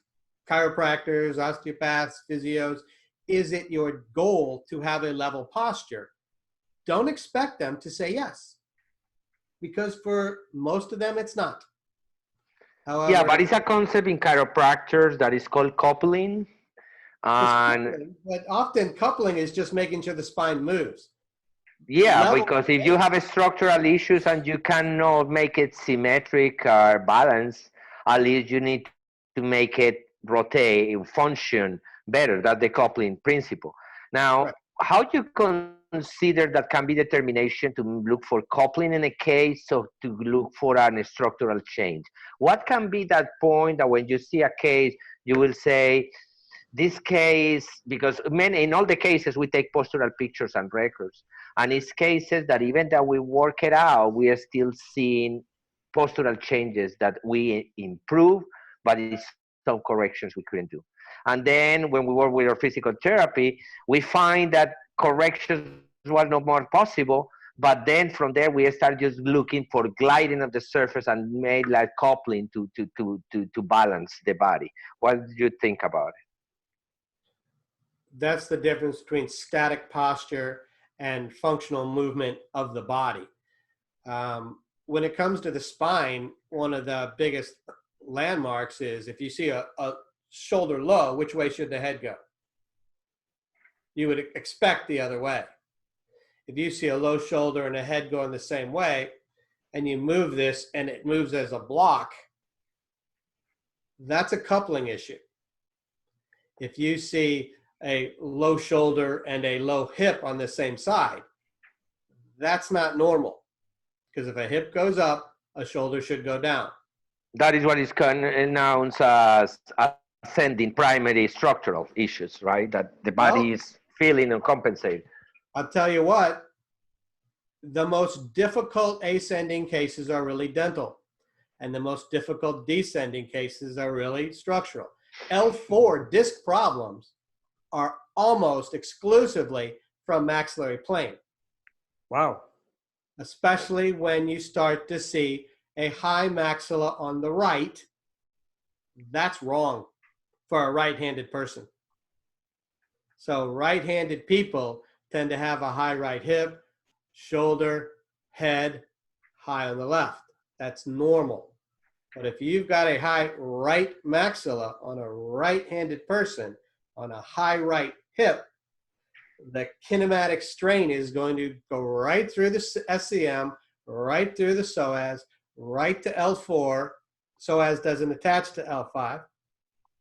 chiropractors, osteopaths, physios, is it your goal to have a level posture? Don't expect them to say yes, because for most of them, it's not. However, yeah, but it's a concept in chiropractors that is called coupling. But often coupling is just making sure the spine moves. Yeah, level. because if you have a structural issues and you cannot make it symmetric or balanced, at least you need to make it rotate, function better. That's the coupling principle. Now, Right. how do you consider that can be determination to look for coupling in a case or to look for an structural change? What can be that point that when you see a case, you will say, this case, because many in all the cases we take postural pictures and records, and it's cases that even that we work it out, we are still seeing postural changes that we improve, but it's some corrections we couldn't do. And then when we work with our physical therapy, we find that corrections was no more possible. But then from there we start just looking for gliding of the surface and made like coupling to balance the body. What do you think about it? That's the difference between static posture and functional movement of the body. When it comes to the spine, one of the biggest landmarks is if you see a shoulder low, which way should the head go? You would expect the other way. If you see a low shoulder and a head going the same way, and you move this and it moves as a block, that's a coupling issue. If you see a low shoulder and a low hip on the same side, that's not normal. Because if a hip goes up, a shoulder should go down. That is what is announced as ascending primary structural issues, right? That the body Well, is feeling and compensating. I'll tell you what, the most difficult ascending cases are really dental, and the most difficult descending cases are really structural. L4 disc problems are almost exclusively from maxillary plane, Wow. especially when you start to see a high maxilla on the right. That's wrong for a right-handed person. So right-handed people tend to have a high right hip, shoulder, head, high on the left. That's normal. But if you've got a high right maxilla on a right-handed person on a high right hip, the kinematic strain is going to go right through the SCM, right through the psoas, right to L4. Psoas doesn't attach to L5.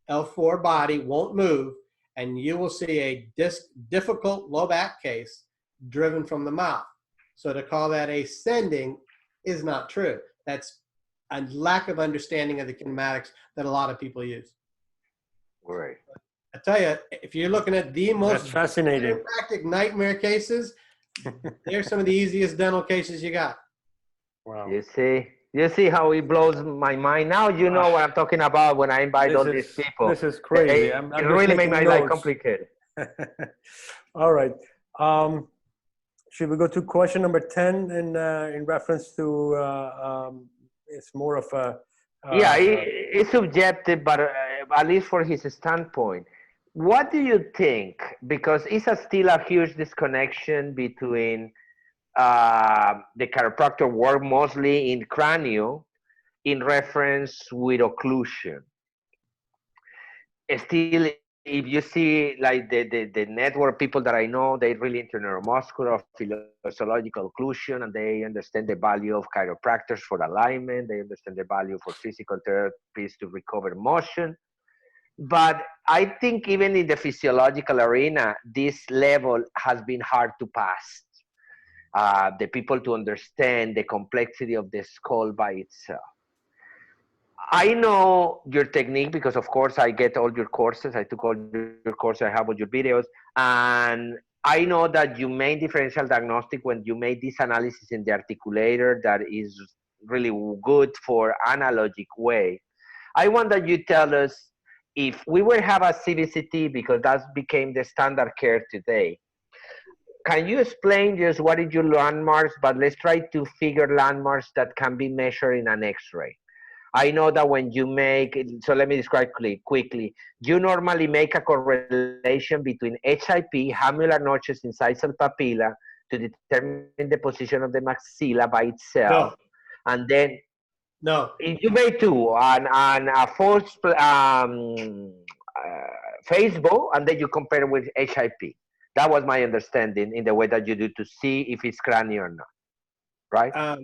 L4 body won't move, and you will see a difficult low back case driven from the mouth. So to call that ascending is not true. That's a lack of understanding of the kinematics that a lot of people use. Right. I tell you, if you're looking at the That's most fascinating. chiropractic nightmare cases, they're some of the easiest dental cases you got. Wow. You see how it blows my mind. Now you know what I'm talking about when I invite all these people. This is crazy. It I'm it just really made making my life notes. complicated. All right. Should we go to question number 10 in reference to, it's more of a, Yeah, it's subjective, but at least for his standpoint. What do you think? Because it's still a huge disconnection between the chiropractor work mostly in cranial in reference with occlusion. Still, if you see like the network people that I know, they really into neuromuscular, physiological occlusion, and they understand the value of chiropractors for alignment. They understand the value for physical therapists to recover motion. But I think even in the physiological arena, this level has been hard to pass. The people to understand the complexity of the skull by itself. I know your technique because, of course, I get all your courses. I took all your courses. I have all your videos. And I know that you made differential diagnostic when you made this analysis in the articulator that is really good for analogic way. I want that you tell us if we will have a CBCT because that became the standard care today. Can you explain just what is your landmarks, but let's try to figure landmarks that can be measured in an X-ray. I know that when you make, so let me describe quickly. You normally make a correlation between HIP, hamular notches inside the papilla, to determine the position of the maxilla by itself. No, And then no. you made two, and a false Facebook, and then you compare with HIP. That was my understanding in the way that you do to see if it's cranial or not, right?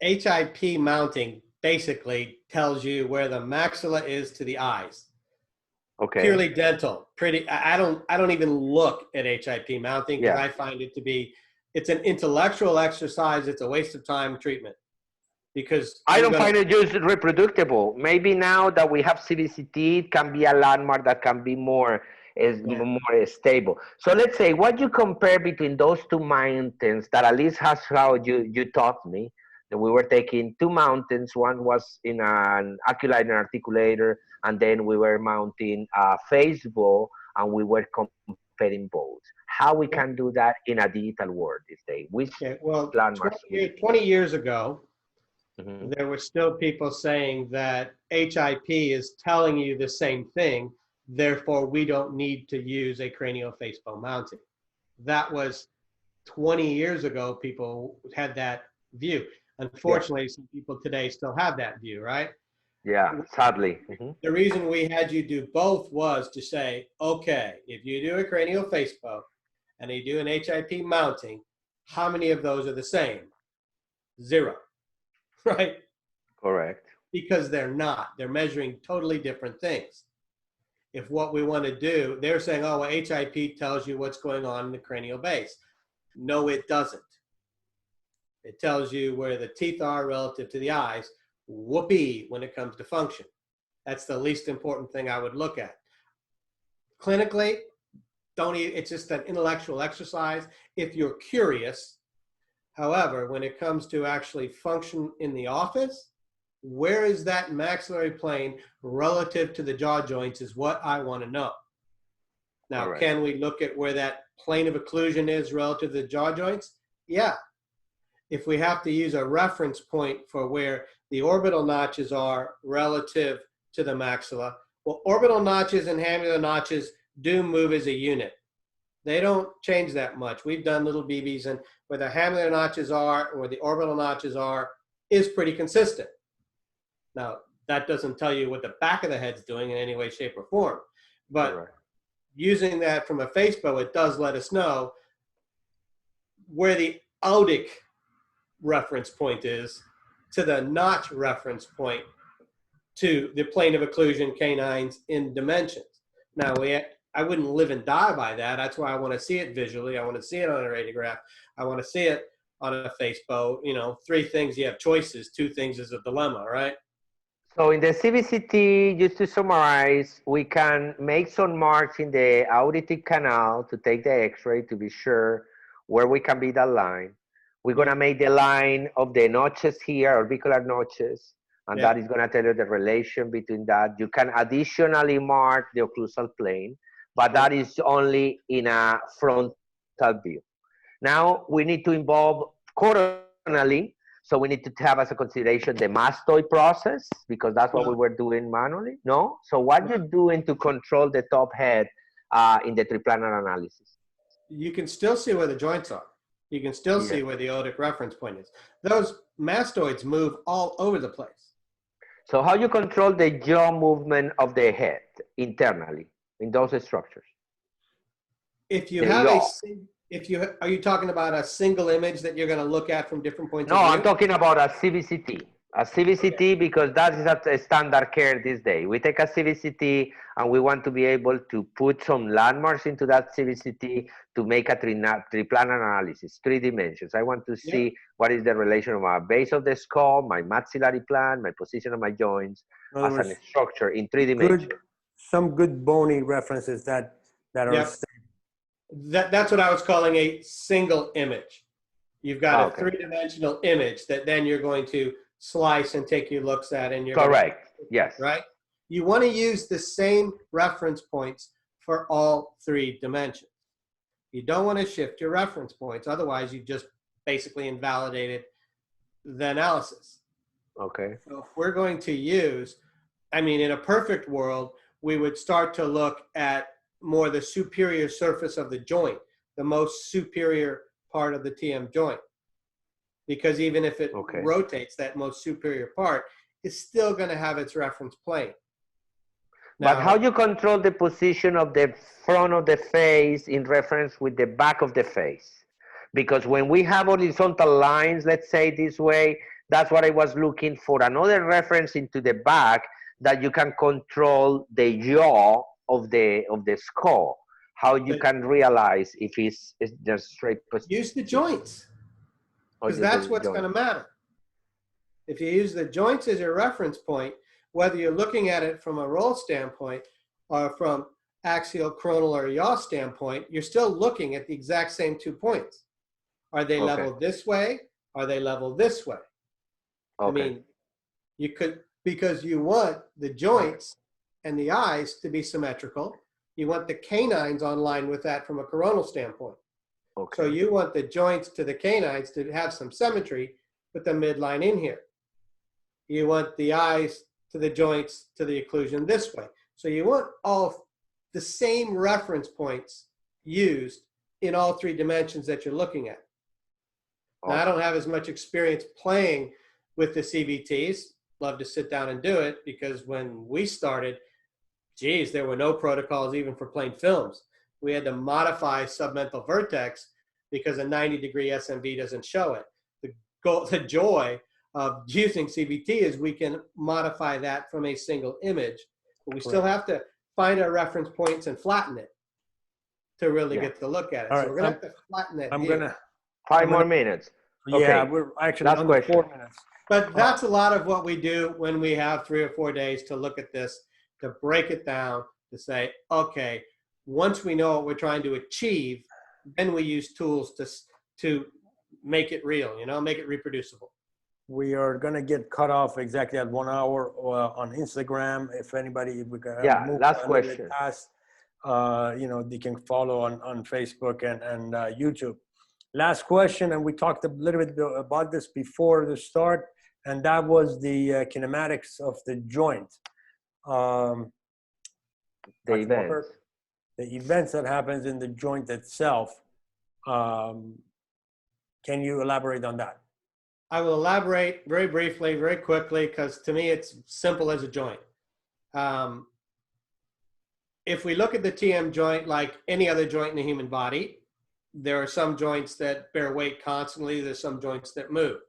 HIP mounting basically tells you where the maxilla is to the eyes. Okay. Purely dental. I don't even look at HIP mounting because Yeah. I find it to be, it's an intellectual exercise. It's a waste of time treatment because I don't find it just reproducible. Maybe now that we have CBCT, it can be a landmark that can be more more stable. So let's say what you compare between those two mountains that at least has how you taught me that we were taking two mountains. One was in an ocular articulator, and then we were mounting a face bow, and we were comparing both. How we can do that in a digital world these days? Which landmarks? 20 years ago, Mm-hmm. there were still people saying that HIP is telling you the same thing, therefore we don't need to use a cranial face bow mounting. That was 20 years ago, people had that view. Unfortunately, some people today still have that view, right? Yeah, sadly. Mm-hmm. The reason we had you do both was to say, okay, if you do a cranial face bow and you do an HIP mounting, how many of those are the same? 0. Right? Correct. Because they're not. They're measuring totally different things. If what we want to do, they're saying, oh, well, HIP tells you what's going on in the cranial base. No, it doesn't. It tells you where the teeth are relative to the eyes. Whoopee when it comes to function. That's the least important thing I would look at. Clinically, it's just an intellectual exercise if you're curious. However, when it comes to actually function in the office, where is that maxillary plane relative to the jaw joints is what I want to know. Now, can we look at where that plane of occlusion is relative to the jaw joints? Yeah. If we have to use a reference point for where the orbital notches are relative to the maxilla, well, orbital notches and hamular notches do move as a unit. They don't change that much. We've done little BBs, and where the hamular notches are and where the orbital notches are is pretty consistent. Now, that doesn't tell you what the back of the head's doing in any way, shape, or form. But using that from a face bow, it does let us know where the otic reference point is to the notch reference point to the plane of occlusion canines in dimensions. Now, I wouldn't live and die by that. That's why I want to see it visually. I want to see it on a radiograph. I want to see it on a face bow. You know, 3 things, you have choices. 2 things is a dilemma, right? So in the CBCT, just to summarize, we can make some marks in the auditive canal to take the x-ray to be sure where we can be that line. We're going to make the line of the notches here, orbicular notches, and that is going to tell you the relation between that. You can additionally mark the occlusal plane, but that is only in a frontal view. Now we need to involve coronally. So we need to have as a consideration the mastoid process, because that's what we were doing manually. No? So what you're doing to control the top head in the triplanar analysis? You can still see where the joints are. You can still see where the otic reference point is. Those mastoids move all over the place. So how you control the jaw movement of the head internally in those structures? If you have are you talking about a single image that you're going to look at from different points of view? No, I'm talking about a CBCT. A CBCT, because that is a standard care this day. We take a CBCT and we want to be able to put some landmarks into that CBCT to make a triplanar analysis, 3 dimensions. I want to see what is the relation of my base of the skull, my maxillary plan, my position of my joints as a structure in 3 dimensions. Some good bony references that are That's what I was calling a single image. You've got a 3-dimensional image that then you're going to slice and take your looks at, and you're yes, right. You want to use the same reference points for all 3 dimensions. You don't want to shift your reference points, otherwise you just basically invalidated the analysis. Okay. So if we're going to use, I mean, in a perfect world, we would start to look at more the superior surface of the joint, the most superior part of the TM joint. Because even if it rotates, that most superior part is still going to have its reference plane. But how Now, you control the position of the front of the face in reference with the back of the face? Because when we have horizontal lines, let's say this way, that's what I was looking for. Another reference into the back that you can control the jaw of the skull. How you the, can realize if it's the straight use the position joints, or because just that's the what's going joint. to matter. If you use the joints as your reference point, whether you're looking at it from a roll standpoint or from axial, coronal, or yaw standpoint, you're still looking at the exact same 2 points. Are they Okay. leveled this way? Are they leveled this way? I Okay. mean, you could, because you want the joints and the eyes to be symmetrical. You want the canines on line with that from a coronal standpoint. Okay. So you want the joints to the canines to have some symmetry, put the midline in here. You want the eyes to the joints to the occlusion this way. So you want all the same reference points used in all 3 dimensions that you're looking at. Now, I don't have as much experience playing with the CBTs. Love to sit down and do it, because when we started, geez, there were no protocols even for playing films. We had to modify submental vertex because a 90-degree SMV doesn't show it. The joy of using CBT is we can modify that from a single image, but we still have to find our reference points and flatten it to really get to look at it. All So right, we're gonna have to flatten that. I'm view. gonna. 5 more minutes. Yeah, Okay. we're actually Last under question. 4 minutes. But that's a lot of what we do when we have 3 or 4 days to look at this, to break it down, to say, okay, once we know what we're trying to achieve, then we use tools to make it real, you know, make it reproducible. We are gonna get cut off exactly at 1 hour on Instagram. If anybody, we can Yeah, move last a little bit question. past, you know, they can follow on Facebook and YouTube. Last question, and we talked a little bit about this before the start, and that was the kinematics of the joint. The Dr. events. Walker, the events that happens in the joint itself. Can you elaborate on that? I will elaborate very briefly, very quickly, because to me it's simple as a joint. If we look at the TM joint like any other joint in the human body, there are some joints that bear weight constantly. There's some joints that move.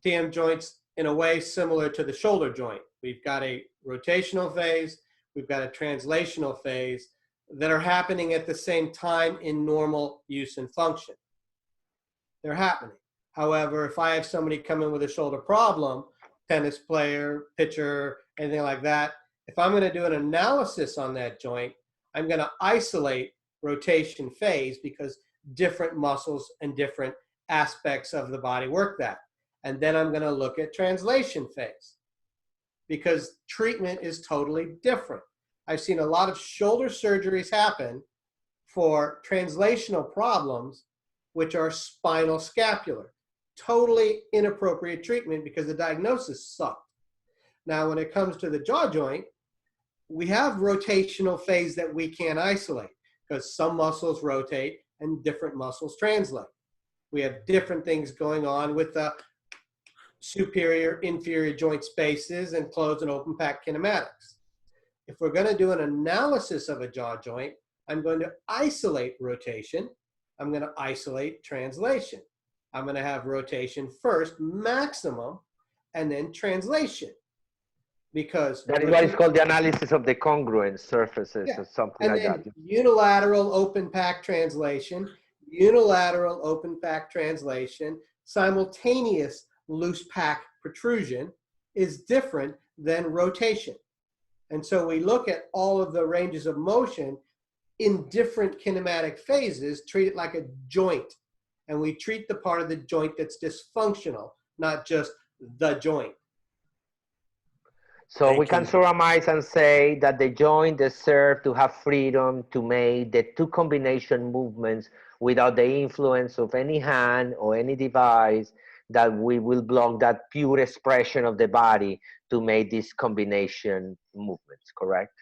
TM joints, in a way, similar to the shoulder joint. We've got a rotational phase. We've got a translational phase that are happening at the same time in normal use and function. They're happening. However, if I have somebody come in with a shoulder problem, tennis player, pitcher, anything like that, if I'm going to do an analysis on that joint, I'm going to isolate rotation phase because different muscles and different aspects of the body work that. And then I'm going to look at translation phase because treatment is totally different. I've seen a lot of shoulder surgeries happen for translational problems, which are spinal scapular. Totally inappropriate treatment because the diagnosis sucked. Now, when it comes to the jaw joint, we have rotational phase that we can't isolate because some muscles rotate and different muscles translate. We have different things going on with the superior, inferior joint spaces and closed and open pack kinematics. If we're going to do an analysis of a jaw joint, I'm going to isolate rotation. I'm going to isolate translation. I'm going to have rotation first, maximum, and then translation. Because that is what is called the analysis of the congruent surfaces or something and like then that. unilateral open pack translation, unilateral open pack translation, simultaneous loose pack protrusion is different than rotation. And so we look at all of the ranges of motion in different kinematic phases, treat it like a joint. And we treat the part of the joint that's dysfunctional, not just the joint. So we can summarize and say that the joint deserves to have freedom to make the 2 combination movements without the influence of any hand or any device that we will block that pure expression of the body to make these combination movements, correct?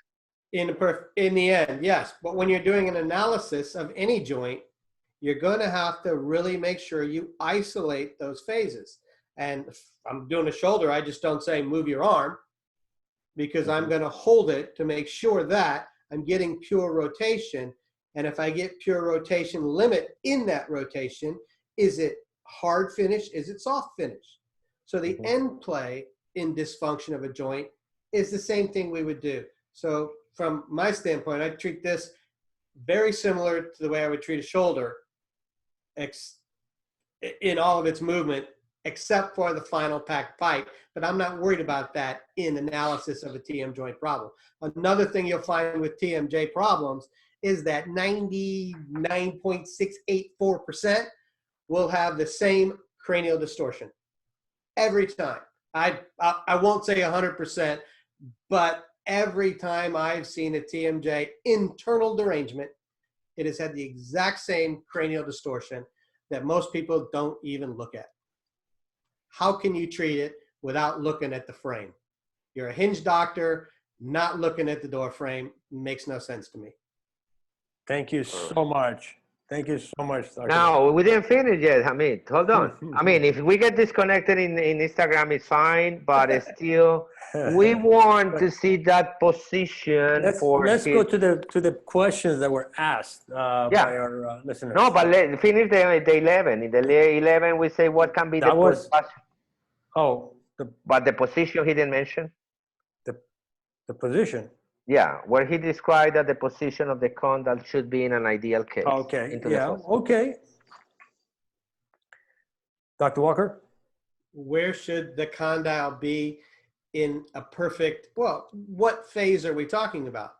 In the end, yes. But when you're doing an analysis of any joint, you're going to have to really make sure you isolate those phases. And if I'm doing a shoulder, I just don't say move your arm. because I'm going to hold it to make sure that I'm getting pure rotation. And if I get pure rotation limit in that rotation, is it hard finish? Is it soft finish? So the end play in dysfunction of a joint is the same thing we would do. So from my standpoint, I treat this very similar to the way I would treat a shoulder in all of its movement, except for the final packed pipe. But I'm not worried about that in analysis of a TM joint problem. Another thing you'll find with TMJ problems is that 99.684% will have the same cranial distortion every time. I won't say 100%, but every time I've seen a TMJ internal derangement, it has had the exact same cranial distortion that most people don't even look at. How can you treat it without looking at the frame? You're a hinge doctor, not looking at the door frame makes no sense to me. Thank you so much. Thank you so much, Dr. Now, we didn't finish yet, Hamid. Hold on. I mean, if we get disconnected in Instagram, it's fine, but it's still, we want to see that position Let's go to the questions that were asked by our listeners. No, but let's finish the 11. In the 11, we say what can be That the was, but the position he didn't mention. The position. Yeah, where he described that the position of the condyle should be in an ideal case. Okay, yeah, okay. Dr. Walker? Where should the condyle be in a perfect, well, what phase are we talking about?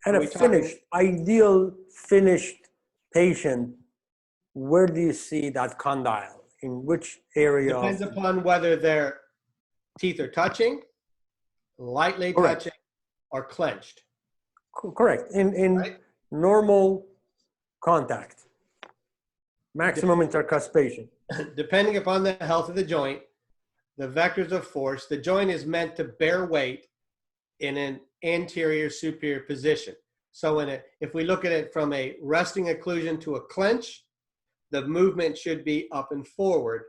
And a finished, ideal finished patient, where do you see that condyle? In which area? Depends upon whether their teeth are touching, lightly touching, or clenched. Correct. In right? Normal contact. Maximum intercuspation. Depending upon the health of the joint, the vectors of force, the joint is meant to bear weight in an anterior superior position. So if we look at it from a resting occlusion to a clench, the movement should be up and forward.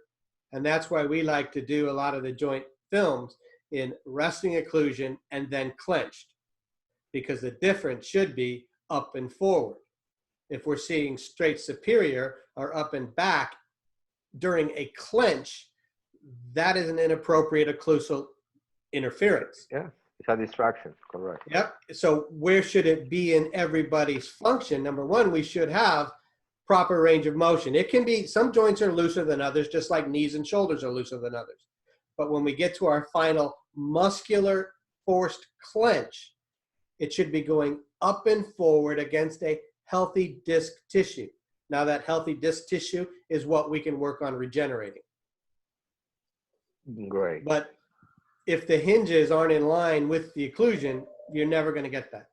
And that's why we like to do a lot of the joint films in resting occlusion and then clenched, because the difference should be up and forward. If we're seeing straight superior or up and back during a clench, that is an inappropriate occlusal interference. Yeah, it's a distraction, correct. Yep. So where should it be in everybody's function? Number one, we should have proper range of motion. It can be, some joints are looser than others, just like knees and shoulders are looser than others. But when we get to our final muscular forced clench, it should be going up and forward against a healthy disc tissue. Now that healthy disc tissue is what we can work on regenerating. Great. But if the hinges aren't in line with the occlusion, you're never going to get that.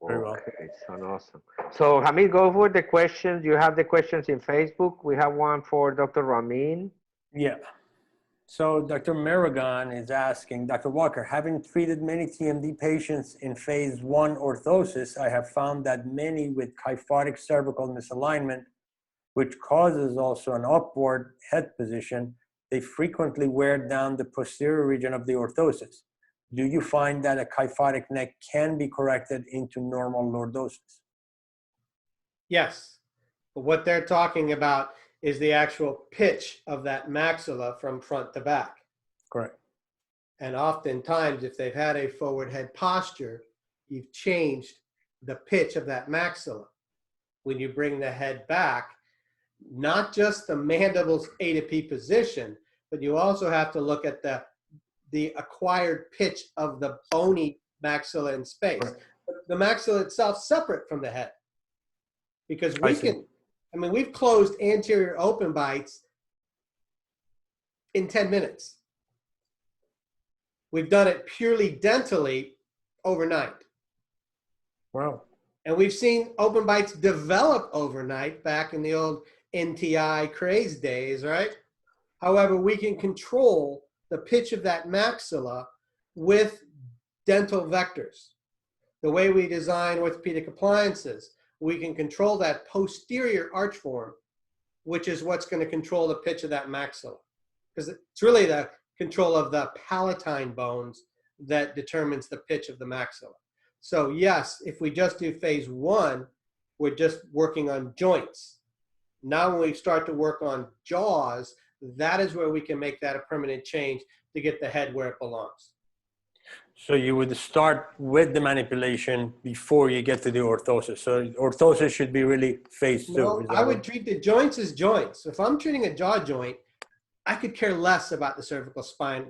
Okay, sounds awesome. So Hamid, go over the questions. You have the questions in Facebook. We have one for Dr. Ramin. Yeah. So Dr. Maragon is asking, Dr. Walker, having treated many TMD patients in phase 1 orthosis, I have found that many with kyphotic cervical misalignment, which causes also an upward head position, they frequently wear down the posterior region of the orthosis. Do you find that a kyphotic neck can be corrected into normal lordosis? Yes. But what they're talking about is the actual pitch of that maxilla from front to back. Correct. And oftentimes, if they've had a forward head posture, you've changed the pitch of that maxilla. When you bring the head back, not just the mandible's A to P position, but you also have to look at the acquired pitch of the bony maxilla in space. Right. The maxilla itself separate from the head. Because we've closed anterior open bites in 10 minutes. We've done it purely dentally overnight. Wow. And we've seen open bites develop overnight back in the old NTI craze days, right? However, we can control the pitch of that maxilla with dental vectors. The way we design orthopedic appliances, we can control that posterior arch form, which is what's going to control the pitch of that maxilla. Because it's really the control of the palatine bones that determines the pitch of the maxilla. So yes, if we just do phase one, we're just working on joints. Now when we start to work on jaws, that is where we can make that a permanent change to get the head where it belongs. So you would start with the manipulation before you get to the orthosis. So orthosis should be really phase two. No, I would treat the joints as joints. If I'm treating a jaw joint, I could care less about the cervical spine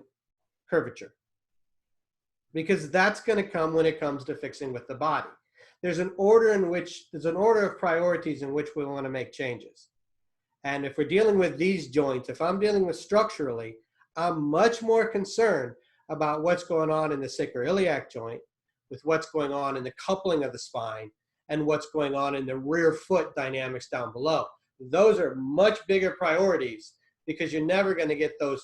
curvature, because that's going to come when it comes to fixing with the body. There's an order of priorities in which we want to make changes. And if we're dealing with these joints, if I'm dealing with structurally, I'm much more concerned about what's going on in the sacroiliac joint, with what's going on in the coupling of the spine, and what's going on in the rear foot dynamics down below. Those are much bigger priorities, because you're never going to get those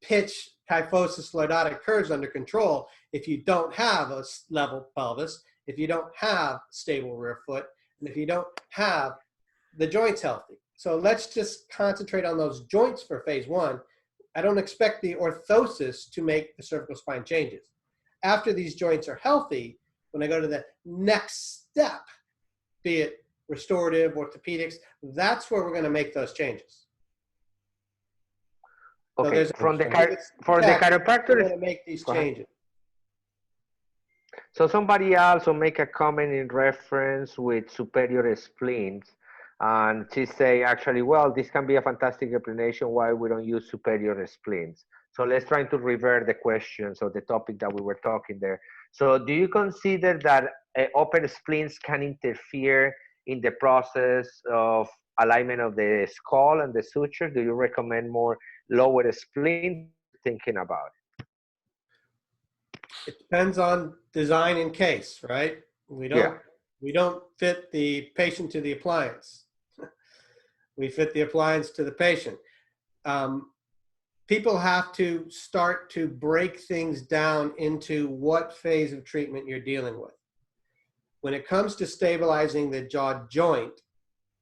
pitch kyphosis lordotic curves under control if you don't have a level pelvis, if you don't have stable rear foot, and if you don't have the joints healthy. So let's just concentrate on those joints for phase one. I don't expect the orthosis to make the cervical spine changes. After these joints are healthy, when I go to the next step, be it restorative, orthopedics, that's where we're going to make those changes. Okay, So for the we're chiropractor, going to make these changes. so somebody also make a comment in reference with superior spleens, and she say actually, well, this can be a fantastic explanation why we don't use superior spleens. So let's try to revert the question, so the topic that we were talking there. So do you consider that open spleens can interfere in the process of alignment of the skull and the suture? Do you recommend more lower spleen? Thinking about it? It depends on design and case, right? We don't fit the patient to the appliance. We fit the appliance to the patient. People have to start to break things down into what phase of treatment you're dealing with. When it comes to stabilizing the jaw joint,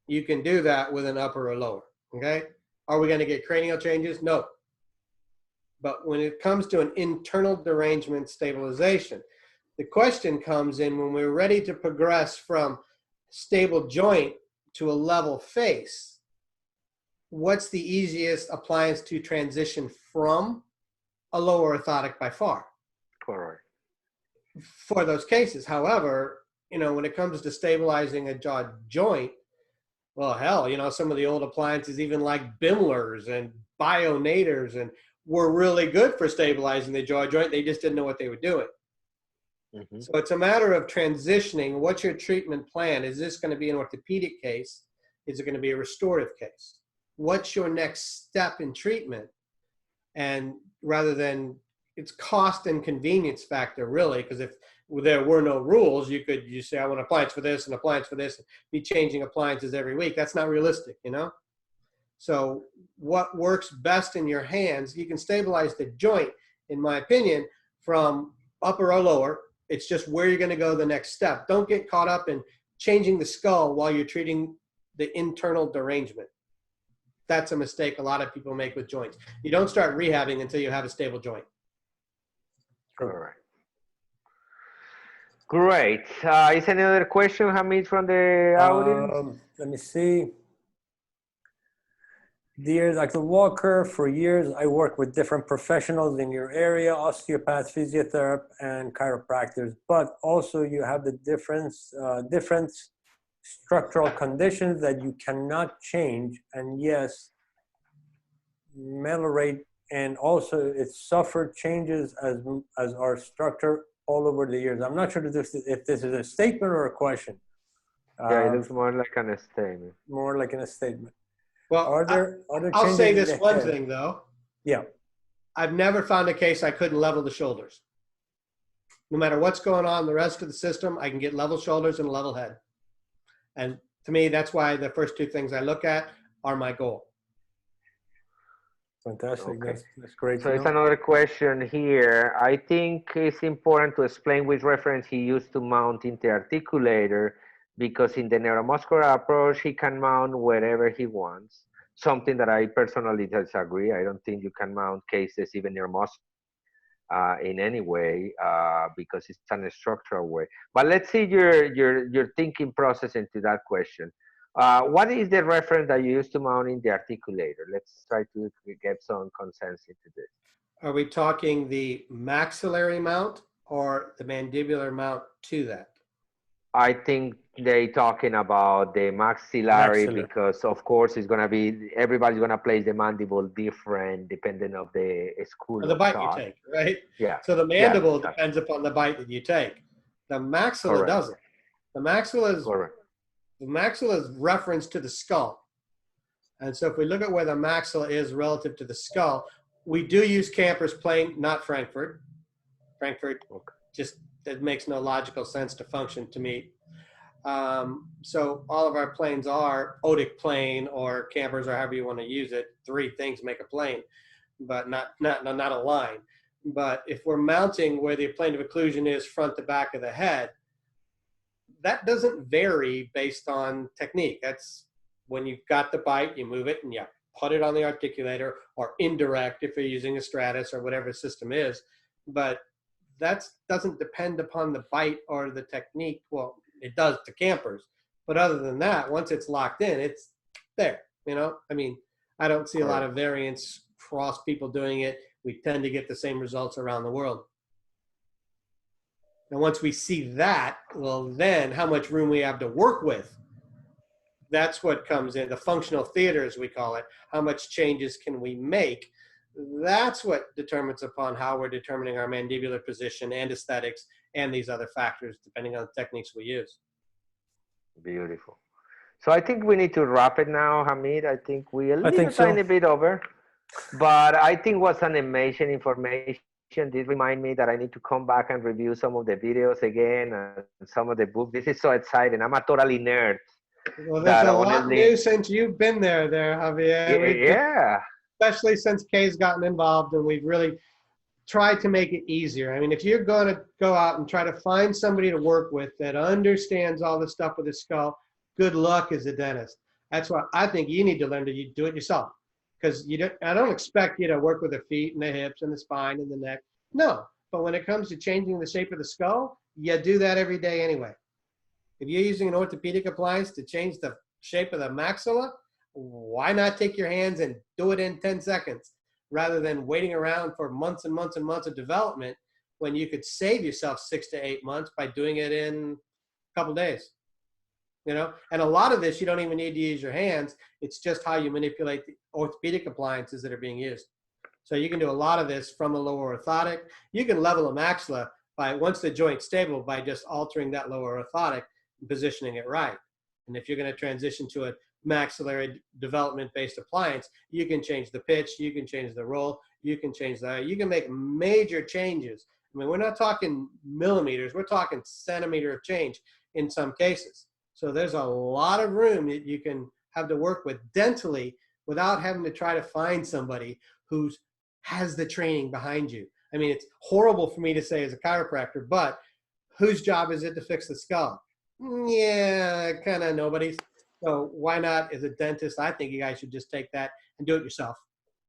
you can do that with an upper or lower, okay? Are we going to get cranial changes? No. But when it comes to an internal derangement stabilization, the question comes in when we're ready to progress from stable joint to a level face. What's the easiest appliance to transition from a lower orthotic by far? Correct. For those cases, however, when it comes to stabilizing a jaw joint, well, hell, some of the old appliances, even like Bimlers and Bionators, and were really good for stabilizing the jaw joint. They just didn't know what they were doing. Mm-hmm. So it's a matter of transitioning. What's your treatment plan? Is this going to be an orthopedic case? Is it going to be a restorative case? What's your next step in treatment? And rather than, it's cost and convenience factor, really, because if there were no rules, you say, I want an appliance for this and appliance for this, and be changing appliances every week. That's not realistic, So what works best in your hands, you can stabilize the joint, in my opinion, from upper or lower. It's just where you're going to go the next step. Don't get caught up in changing the skull while you're treating the internal derangement. That's a mistake a lot of people make with joints. You don't start rehabbing until you have a stable joint. All right. Great. Is any other question, Hamid, from the audience? Let me see. Dear Dr. Walker, for years I worked with different professionals in your area, osteopaths, physiotherapists, and chiropractors, but also you have the different structural conditions that you cannot change, and yes, melorate, and also it suffered changes as our structure all over the years. I'm not sure if this is a statement or a question. Yeah, it looks more like a statement. More like a statement. Well, I'll say this one thing, though. Yeah. I've never found a case I couldn't level the shoulders. No matter what's going on in the rest of the system, I can get level shoulders and a level head. And to me, that's why the first two things I look at are my goal. Fantastic. Okay. That's great. So it's another question here. I think it's important to explain which reference he used to mount interarticulator, because in the neuromuscular approach, he can mount wherever he wants. something that I personally disagree. I don't think you can mount cases even near muscle in any way because it's in a structural way. But let's see your thinking process into that question. What is the reference that you use to mount in the articulator? Let's try to get some consensus into this. Are we talking the maxillary mount or the mandibular mount to that? I think they talking about the maxillary Maxillary. because of course it's gonna be everybody's gonna place the mandible different depending of the school Or the of bite you thought. take, right? Yeah. So the Yeah. mandible depends upon the bite that you take. The maxilla Correct. doesn't. The maxilla is Correct. reference to the skull. And so if we look at where the maxilla is relative to the skull, we do use Camper's plane, not Frankfurt. Frankfurt Okay. just, it makes no logical sense to function to me. So all of our planes are Odic plane or Campers or however you want to use it. Three things make a plane, but not a line. But if we're mounting where the plane of occlusion is front to back of the head, that doesn't vary based on technique. That's when you've got the bite, you move it and you put it on the articulator, or indirect if you're using a Stratus or whatever the system is. But that doesn't depend upon the bite or the technique. Well, it does to Campers. But other than that, once it's locked in, it's there. You know, I mean, I don't see a lot of variance across people doing it. We tend to get the same results around the world. And once we see that, well, then how much room we have to work with, that's what comes in. The functional theater, as we call it. How much changes can we make? That's what determines upon how we're determining our mandibular position and aesthetics and these other factors, depending on the techniques we use. Beautiful. So I think we need to wrap it now, Hamid. I think we a little think so. tiny bit over, but I think was an amazing information. This remind me that I need to come back and review some of the videos again and some of the books. This is so exciting. I'm a totally nerd. Well, there's a lot new since you've been there, Javier. Yeah. Especially since Kay's gotten involved, and we've really tried to make it easier. I mean, if you're going to go out and try to find somebody to work with that understands all the stuff with the skull, good luck as a dentist. That's why I think you need to learn to do it yourself. Because I don't expect you to work with the feet and the hips and the spine and the neck. No, but when it comes to changing the shape of the skull, you do that every day anyway. If you're using an orthopedic appliance to change the shape of the maxilla, why not take your hands and do it in 10 seconds rather than waiting around for months and months and months of development when you could save yourself 6 to 8 months by doing it in a couple days. You know, and a lot of this, you don't even need to use your hands. It's just how you manipulate the orthopedic appliances that are being used. So you can do a lot of this from a lower orthotic. You can level a maxilla by, once the joint's stable, by just altering that lower orthotic and positioning it right. And if you're going to transition to a maxillary development-based appliance, you can change the pitch, you can change the roll, you can change that. You can make major changes. I mean, we're not talking millimeters, we're talking centimeter of change in some cases. So there's a lot of room that you can have to work with dentally without having to try to find somebody who has the training behind you. I mean, it's horrible for me to say as a chiropractor, but whose job is it to fix the skull? Yeah, kind of nobody's. So why not, as a dentist, I think you guys should just take that and do it yourself.